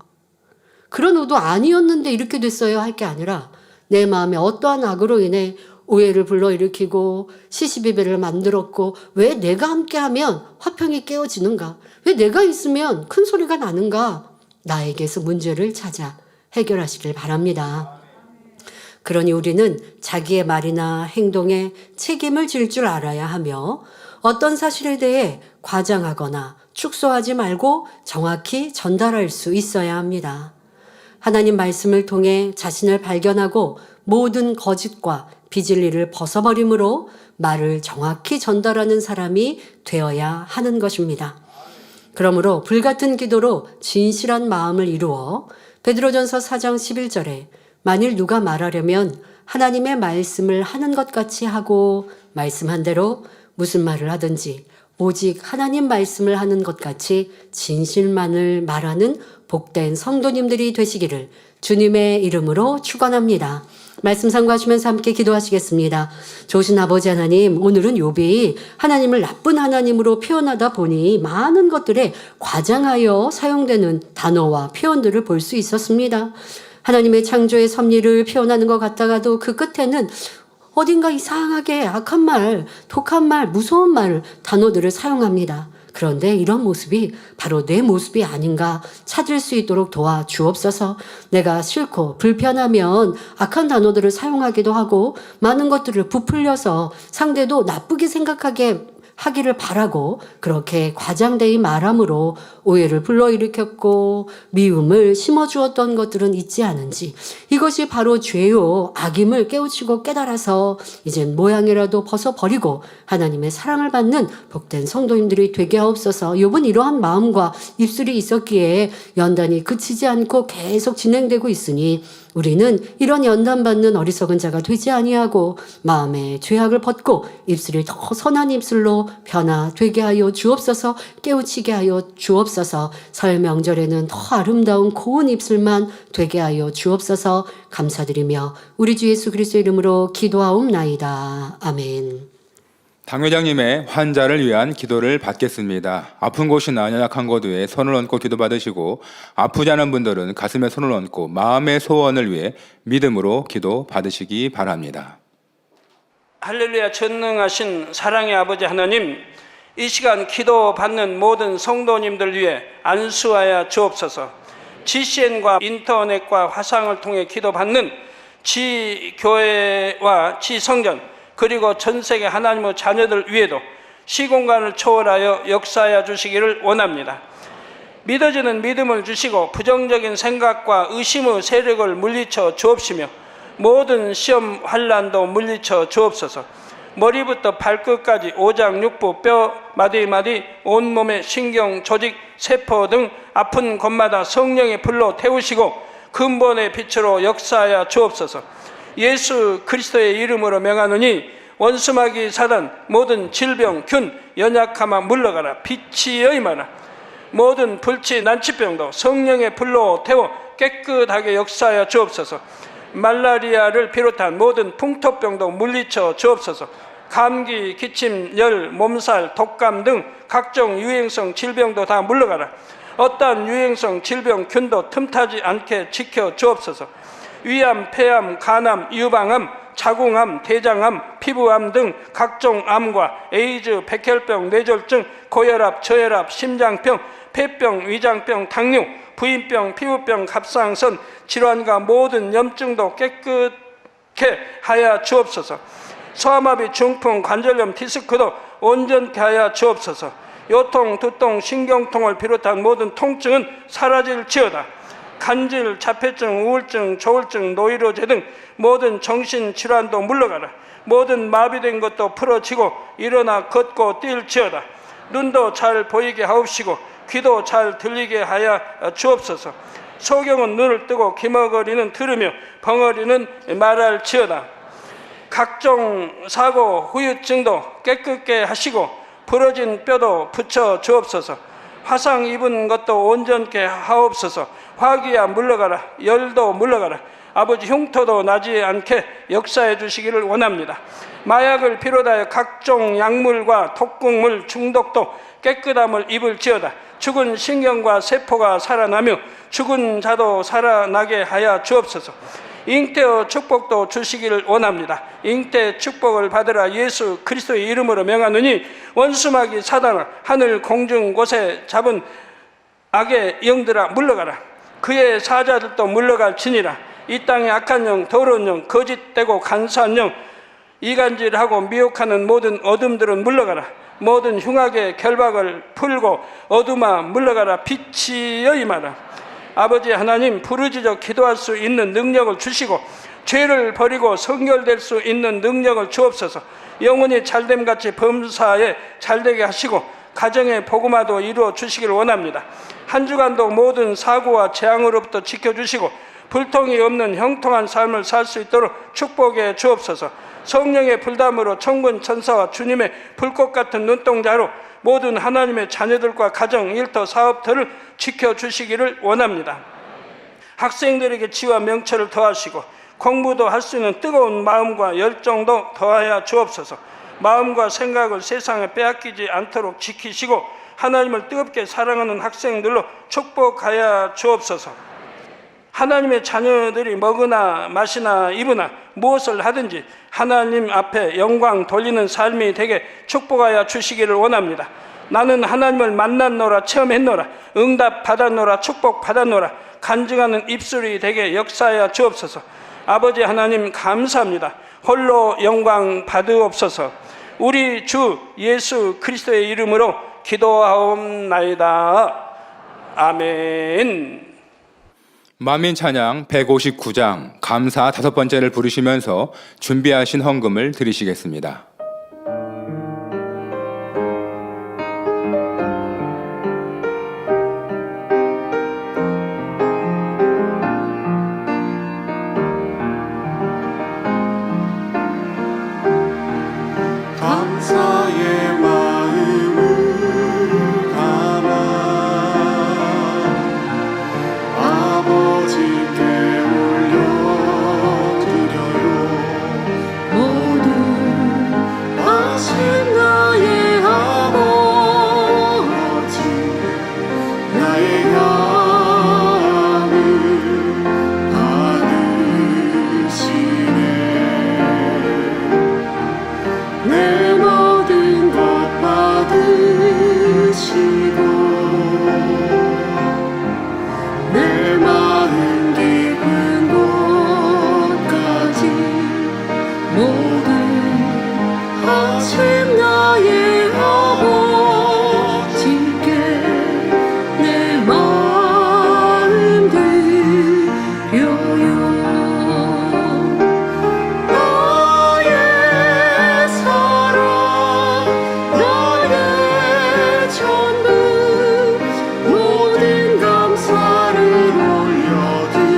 그런 의도 아니었는데 이렇게 됐어요 할 게 아니라 내 마음에 어떠한 악으로 인해 오해를 불러일으키고 시시비비를 만들었고 왜 내가 함께하면 화평이 깨어지는가? 왜 내가 있으면 큰 소리가 나는가? 나에게서 문제를 찾아 해결하시길 바랍니다. 그러니 우리는 자기의 말이나 행동에 책임을 질 줄 알아야 하며 어떤 사실에 대해 과장하거나 축소하지 말고 정확히 전달할 수 있어야 합니다. 하나님 말씀을 통해 자신을 발견하고 모든 거짓과 비진리를 벗어버림으로 말을 정확히 전달하는 사람이 되어야 하는 것입니다. 그러므로 불같은 기도로 진실한 마음을 이루어 베드로전서 4장 11절에 만일 누가 말하려면 하나님의 말씀을 하는 것 같이 하고 말씀한 대로 무슨 말을 하든지 오직 하나님 말씀을 하는 것 같이 진실만을 말하는 복된 성도님들이 되시기를 주님의 이름으로 축원합니다. 말씀 상고하시면서 함께 기도하시겠습니다. 좋으신 아버지 하나님, 오늘은 욥이 하나님을 나쁜 하나님으로 표현하다 보니 많은 것들에 과장하여 사용되는 단어와 표현들을 볼 수 있었습니다. 하나님의 창조의 섭리를 표현하는 것 같다가도 그 끝에는 어딘가 이상하게 악한 말, 독한 말, 무서운 말, 단어들을 사용합니다. 그런데 이런 모습이 바로 내 모습이 아닌가 찾을 수 있도록 도와 주옵소서. 내가 싫고 불편하면 악한 단어들을 사용하기도 하고 많은 것들을 부풀려서 상대도 나쁘게 생각하게 하기를 바라고 그렇게 과장되이 말함으로 오해를 불러일으켰고 미움을 심어주었던 것들은 있지 않은지, 이것이 바로 죄요 악임을 깨우치고 깨달아서 이젠 모양이라도 벗어버리고 하나님의 사랑을 받는 복된 성도님들이 되게 하옵소서. 욥은 이러한 마음과 입술이 있었기에 연단이 그치지 않고 계속 진행되고 있으니 우리는 이런 연단받는 어리석은 자가 되지 아니하고 마음의 죄악을 벗고 입술이 더 선한 입술로 변화되게 하여 주옵소서. 깨우치게 하여 주옵소서. 설 명절에는 더 아름다운 고운 입술만 되게 하여 주옵소서. 감사드리며 우리 주 예수 그리스도의 이름으로 기도하옵나이다. 아멘. 당 회장님의 환자를 위한 기도를 받겠습니다. 아픈 곳이나 연약한 곳 위에 손을 얹고 기도받으시고 아프지 않은 분들은 가슴에 손을 얹고 마음의 소원을 위해 믿음으로 기도 받으시기 바랍니다. 할렐루야. 전능하신 사랑의 아버지 하나님, 이 시간 기도받는 모든 성도님들 위해 안수하여 주옵소서. GCN과 인터넷과 화상을 통해 기도받는 지교회와 지성전 그리고 전세계 하나님의 자녀들 위에도 시공간을 초월하여 역사하여 주시기를 원합니다. 믿어지는 믿음을 주시고 부정적인 생각과 의심의 세력을 물리쳐 주옵시며 모든 시험 환난도 물리쳐 주옵소서. 머리부터 발끝까지 오장육부 뼈 마디마디 온몸의 신경 조직 세포 등 아픈 곳마다 성령의 불로 태우시고 근본의 빛으로 역사하여 주옵소서. 예수 그리스도의 이름으로 명하노니 원수마귀 사단 모든 질병 균 연약함아 물러가라. 빛이 여임하라. 모든 불치 난치병도 성령의 불로 태워 깨끗하게 역사하여 주옵소서. 말라리아를 비롯한 모든 풍토병도 물리쳐 주옵소서. 감기, 기침, 열, 몸살, 독감 등 각종 유행성 질병도 다 물러가라. 어떠한 유행성 질병 균도 틈타지 않게 지켜 주옵소서. 위암, 폐암, 간암, 유방암, 자궁암, 대장암, 피부암 등 각종 암과 에이즈, 백혈병, 뇌졸중, 고혈압, 저혈압, 심장병, 폐병, 위장병, 당뇨, 부인병, 피부병, 갑상선 질환과 모든 염증도 깨끗게 하여 주옵소서. 소아마비, 중풍, 관절염, 디스크도 온전케 하여 주옵소서. 요통, 두통, 신경통을 비롯한 모든 통증은 사라질지어다. 간질, 자폐증, 우울증, 조울증, 노이로제 등 모든 정신질환도 물러가라. 모든 마비된 것도 풀어지고 일어나 걷고 뛸지어다. 눈도 잘 보이게 하옵시고 귀도 잘 들리게 하여 주옵소서. 소경은 눈을 뜨고 기머거리는 들으며 벙어리는 말할지어다. 각종 사고, 후유증도 깨끗게 하시고 부러진 뼈도 붙여 주옵소서. 화상 입은 것도 온전케 하옵소서. 화기야 물러가라. 열도 물러가라. 아버지 흉터도 나지 않게 역사해 주시기를 원합니다. 마약을 비롯하여 각종 약물과 독극물 중독도 깨끗함을 입을지어다. 죽은 신경과 세포가 살아나며 죽은 자도 살아나게 하여 주옵소서. 잉태의 축복도 주시기를 원합니다. 잉태 축복을 받으라. 예수 그리스도의 이름으로 명하노니 원수마귀 사단아 하늘 공중 곳에 잡은 악의 영들아 물러가라. 그의 사자들도 물러갈지니라. 이 땅의 악한 영, 더러운 영, 거짓되고 간사한 영, 이간질하고 미혹하는 모든 어둠들은 물러가라. 모든 흉악의 결박을 풀고 어둠아 물러가라. 빛이 여임하라. 아버지 하나님, 부르짖어 기도할 수 있는 능력을 주시고 죄를 버리고 성결될 수 있는 능력을 주옵소서. 영혼이 잘됨같이 범사에 잘되게 하시고 가정의 복음화도 이루어 주시기를 원합니다. 한 주간도 모든 사고와 재앙으로부터 지켜주시고 불통이 없는 형통한 삶을 살 수 있도록 축복해 주옵소서. 성령의 불담으로 천군 천사와 주님의 불꽃 같은 눈동자로 모든 하나님의 자녀들과 가정, 일터, 사업들을 지켜주시기를 원합니다. 학생들에게 지와 명철을 더하시고 공부도 할 수 있는 뜨거운 마음과 열정도 더하여 주옵소서. 마음과 생각을 세상에 빼앗기지 않도록 지키시고 하나님을 뜨겁게 사랑하는 학생들로 축복하여 주옵소서. 하나님의 자녀들이 먹으나 마시나 입으나 무엇을 하든지 하나님 앞에 영광 돌리는 삶이 되게 축복하여 주시기를 원합니다. 나는 하나님을 만났노라, 체험했노라, 응답 받았노라, 축복 받았노라, 간증하는 입술이 되게 역사하여 주옵소서. 아버지 하나님 감사합니다. 홀로 영광 받으옵소서. 우리 주 예수 그리스도의 이름으로 기도하옵나이다. 아멘. 만민 찬양 159장 감사 5번째를 부르시면서 준비하신 헌금을 드리시겠습니다. 감사의 마음을 담아 아버지께 올려드려요. 모두 하신 나의 아버지, 나의 향을 받으시네. 내 모든 것 받으시고 내 마음 깊은 곳까지 모두 하신 나의 아버지께 내 마음 드려요. 나의 사랑, 나의 전부, 모든 감사를 올려드려요.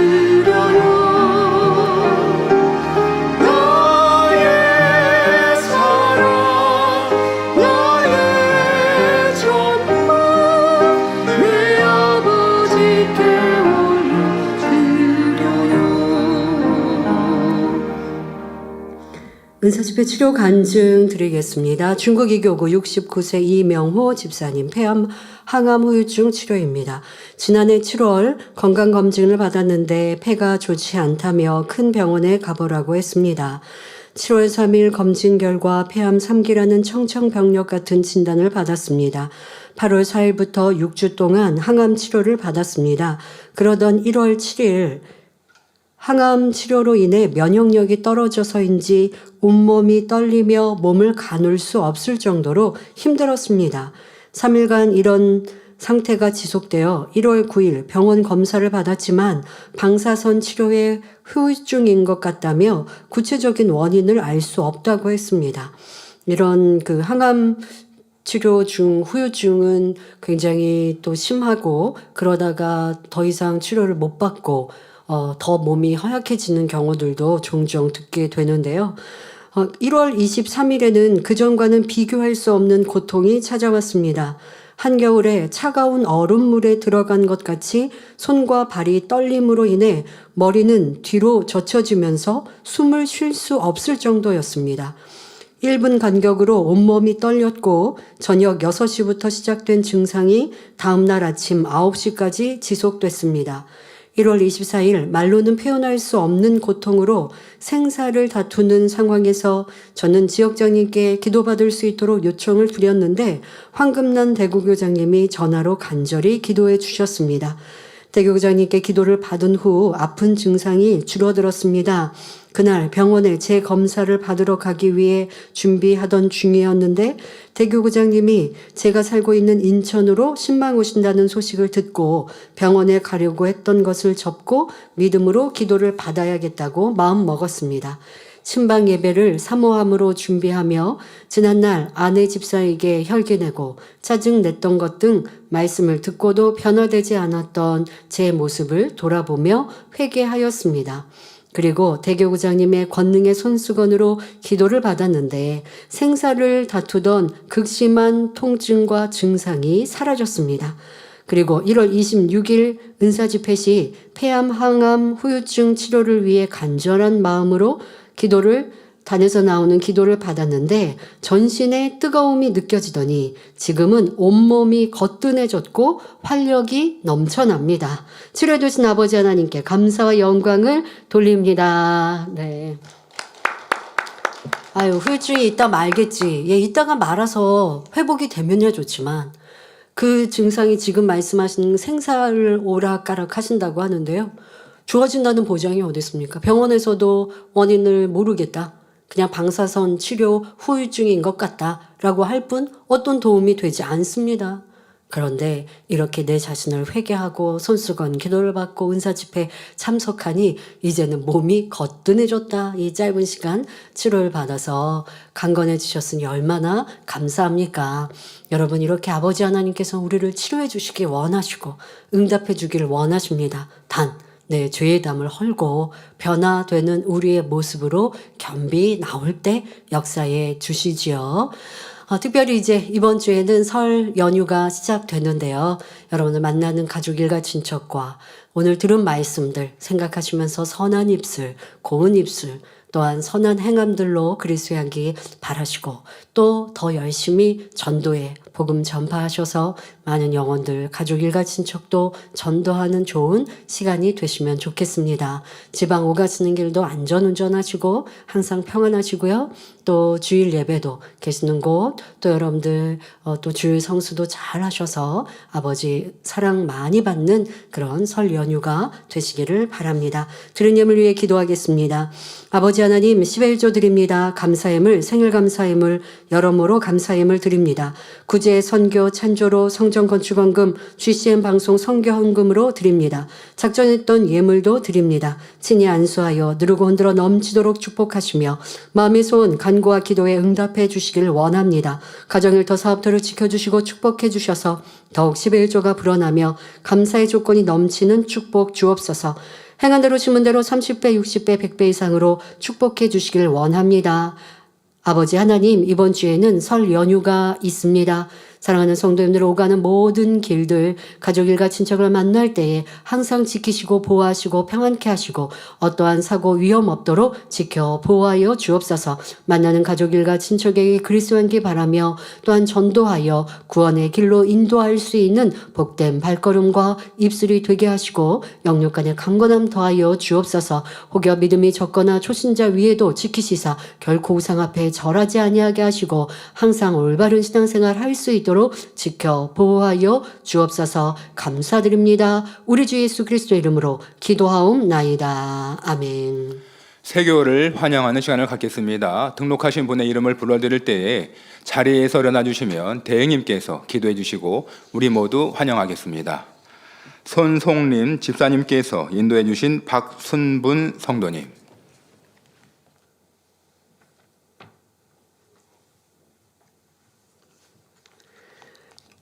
나의 사랑, 나의 전부, 내 아버지께 올려드려요. 은사집회 치료 간증 드리겠습니다. 중국 이교구 69세 이명호 집사님 폐암 항암 후유증 치료입니다. 지난해 7월 건강검진을 받았는데 폐가 좋지 않다며 큰 병원에 가보라고 했습니다. 7월 3일 검진 결과 폐암 3기라는 청청병력 같은 진단을 받았습니다. 8월 4일부터 6주 동안 항암 치료를 받았습니다. 그러던 1월 7일 항암 치료로 인해 면역력이 떨어져서인지 온몸이 떨리며 몸을 가눌 수 없을 정도로 힘들었습니다. 3일간 이런 상태가 지속되어 1월 9일 병원 검사를 받았지만 방사선 치료의 후유증인 것 같다며 구체적인 원인을 알 수 없다고 했습니다. 이런 항암 치료 중 후유증은 굉장히 또 심하고 그러다가 더 이상 치료를 못 받고 더 몸이 허약해지는 경우들도 종종 듣게 되는데요. 1월 23일에는 그전과는 비교할 수 없는 고통이 찾아왔습니다. 한겨울에 차가운 얼음물에 들어간 것 같이 손과 발이 떨림으로 인해 머리는 뒤로 젖혀지면서 숨을 쉴 수 없을 정도였습니다. 1분 간격으로 온몸이 떨렸고 저녁 6시부터 시작된 증상이 다음날 아침 9시까지 지속됐습니다. 1월 24일 말로는 표현할 수 없는 고통으로 생사를 다투는 상황에서 저는 지역장님께 기도받을 수 있도록 요청을 드렸는데 황금난 대구교장님이 전화로 간절히 기도해 주셨습니다. 대교장님께 기도를 받은 후 아픈 증상이 줄어들었습니다. 그날 병원에 재검사를 받으러 가기 위해 준비하던 중이었는데 대교구장님이 제가 살고 있는 인천으로 신방 오신다는 소식을 듣고 병원에 가려고 했던 것을 접고 믿음으로 기도를 받아야겠다고 마음 먹었습니다. 신방 예배를 사모함으로 준비하며 지난날 아내 집사에게 혈기내고 짜증냈던 것 등 말씀을 듣고도 변화되지 않았던 제 모습을 돌아보며 회개하였습니다. 그리고 대교구장님의 권능의 손수건으로 기도를 받았는데 생사를 다투던 극심한 통증과 증상이 사라졌습니다. 그리고 1월 26일 은사집회 시 폐암, 항암, 후유증 치료를 위해 간절한 마음으로 단에서 나오는 기도를 받았는데 전신에 뜨거움이 느껴지더니 지금은 온몸이 거뜬해졌고 활력이 넘쳐납니다. 치료해 주신 아버지 하나님께 감사와 영광을 돌립니다. 네. 아유, 후유증이 있다 말겠지. 예, 있다가 말아서 회복이 되면야 좋지만 그 증상이 지금 말씀하신 생사를 오락가락 하신다고 하는데요. 좋아진다는 보장이 어디 있습니까? 병원에서도 원인을 모르겠다. 그냥 방사선 치료 후유증인 것 같다라고 할 뿐 어떤 도움이 되지 않습니다. 그런데 이렇게 내 자신을 회개하고 손수건 기도를 받고 은사집회 참석하니 이제는 몸이 거뜬해졌다. 이 짧은 시간 치료를 받아서 강건해지셨으니 얼마나 감사합니까? 여러분, 이렇게 아버지 하나님께서 우리를 치료해 주시기 원하시고 응답해 주기를 원하십니다. 단 내 죄의 담을 헐고 변화되는 우리의 모습으로 겸비 나올 때 역사해 주시지요. 특별히 이제 이번 주에는 설 연휴가 시작되는데요. 여러분을 만나는 가족 일가 친척과 오늘 들은 말씀들 생각하시면서 선한 입술, 고운 입술, 또한 선한 행함들로 그리스도의 향기 바라시고 또 더 열심히 전도에 복음 전파하셔서 많은 영혼들, 가족 일가 친척도 전도하는 좋은 시간이 되시면 좋겠습니다. 지방 오가시는 길도 안전운전하시고 항상 평안하시고요. 또 주일 예배도 계시는 곳, 또 여러분들 또 주일 성수도 잘 하셔서 아버지 사랑 많이 받는 그런 설 연휴가 되시기를 바랍니다. 들은 예물 위해 기도하겠습니다. 아버지 하나님, 11조 드립니다. 감사예물, 생일 감사예물, 여러모로 감사예물 드립니다. 구제, 선교, 찬조로, 성전 건축원금, GCN 방송 선교 헌금으로 드립니다. 작정했던 예물도 드립니다. 친히 안수하여 누르고 흔들어 넘치도록 축복하시며 마음의 소원, 간구와 기도에 응답해 주시길 원합니다. 가정일터 사업터를 지켜주시고 축복해 주셔서 더욱 11조가 불어나며 감사의 조건이 넘치는 축복 주옵소서. 행한 대로 심은 대로 30배, 60배, 100배 이상으로 축복해 주시길 원합니다. 아버지 하나님, 이번 주에는 설 연휴가 있습니다. 사랑하는 성도님들 오가는 모든 길들, 가족 일가 친척을 만날 때에 항상 지키시고 보호하시고 평안케 하시고 어떠한 사고 위험 없도록 지켜 보호하여 주옵소서. 만나는 가족 일가 친척에게 그리스도 함께 바라며 또한 전도하여 구원의 길로 인도할 수 있는 복된 발걸음과 입술이 되게 하시고 영육간의 강건함 더하여 주옵소서. 혹여 믿음이 적거나 초신자 위에도 지키시사 결코 우상 앞에 절하지 아니하게 하시고 항상 올바른 신앙생활 할 수 있도록 지켜 보호하여 주옵소서. 감사드립니다. 우리 주 예수 그리스도의 이름으로 기도하옵나이다. 아멘. 세교를 환영하는 시간을 갖겠습니다. 등록하신 분의 이름을 불러드릴 때에 자리에서 일어나 주시면 대행님께서 기도해 주시고 우리 모두 환영하겠습니다. 손송림 집사님께서 인도해 주신 박순분 성도님,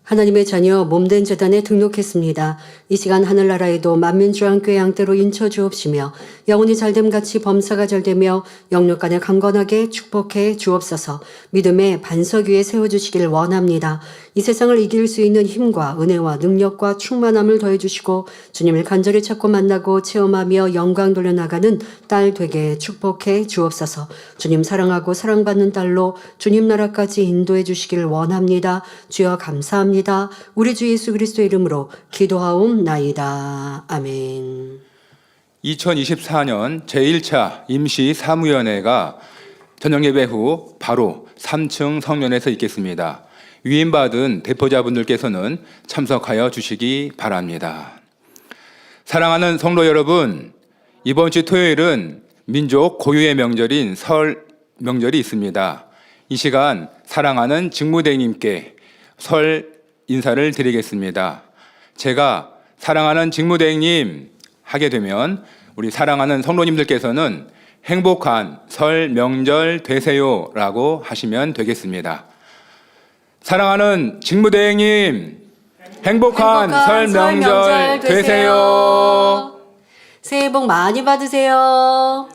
하나님의 자녀 몸된 재단에 등록했습니다. 이 시간 하늘나라에도 만민주안교회 양떼로 인쳐 주옵시며 영혼이 잘됨같이 범사가 잘되며 영육간에 강건하게 축복해 주옵소서. 믿음의 반석 위에 세워주시길 원합니다. 이 세상을 이길 수 있는 힘과 은혜와 능력과 충만함을 더해주시고 주님을 간절히 찾고 만나고 체험하며 영광 돌려나가는 딸 되게 축복해 주옵소서. 주님 사랑하고 사랑받는 딸로 주님 나라까지 인도해 주시길 원합니다. 주여 감사합니다. 우리 주 예수 그리스도의 이름으로 기도하옵나이다. 아멘. 2024년 제1차 임시 사무위원회가 저녁예배 후 바로 3층 성전에서 있겠습니다. 위임받은 대표자분들께서는 참석하여 주시기 바랍니다. 사랑하는 성도 여러분, 이번 주 토요일은 민족 고유의 명절인 설 명절이 있습니다. 이 시간 사랑하는 직무대행님께 설 인사를 드리겠습니다. 제가 사랑하는 직무대행님 하게 되면 우리 사랑하는 성도님들께서는 행복한 설 명절 되세요라고 하시면 되겠습니다. 사랑하는 직무대행님, 행복한 설 명절 되세요. 새해 복 많이 받으세요.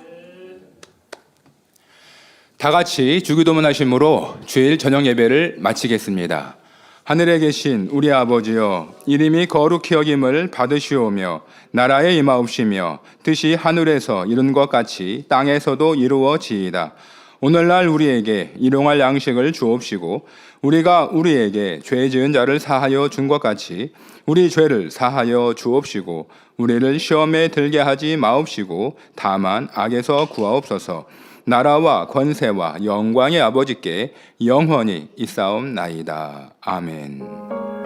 다 같이 주기도문 하심으로 주일 저녁 예배를 마치겠습니다. 하늘에 계신 우리 아버지여, 이름이 거룩히 여김을 받으시오며 나라에 임하옵시며 뜻이 하늘에서 이룬 것 같이 땅에서도 이루어지이다. 오늘날 우리에게 일용할 양식을 주옵시고 우리가 우리에게 죄 지은 자를 사하여 준 것 같이 우리 죄를 사하여 주옵시고 우리를 시험에 들게 하지 마옵시고 다만 악에서 구하옵소서. 나라와 권세와 영광의 아버지께 영원히 있사옵나이다. 아멘.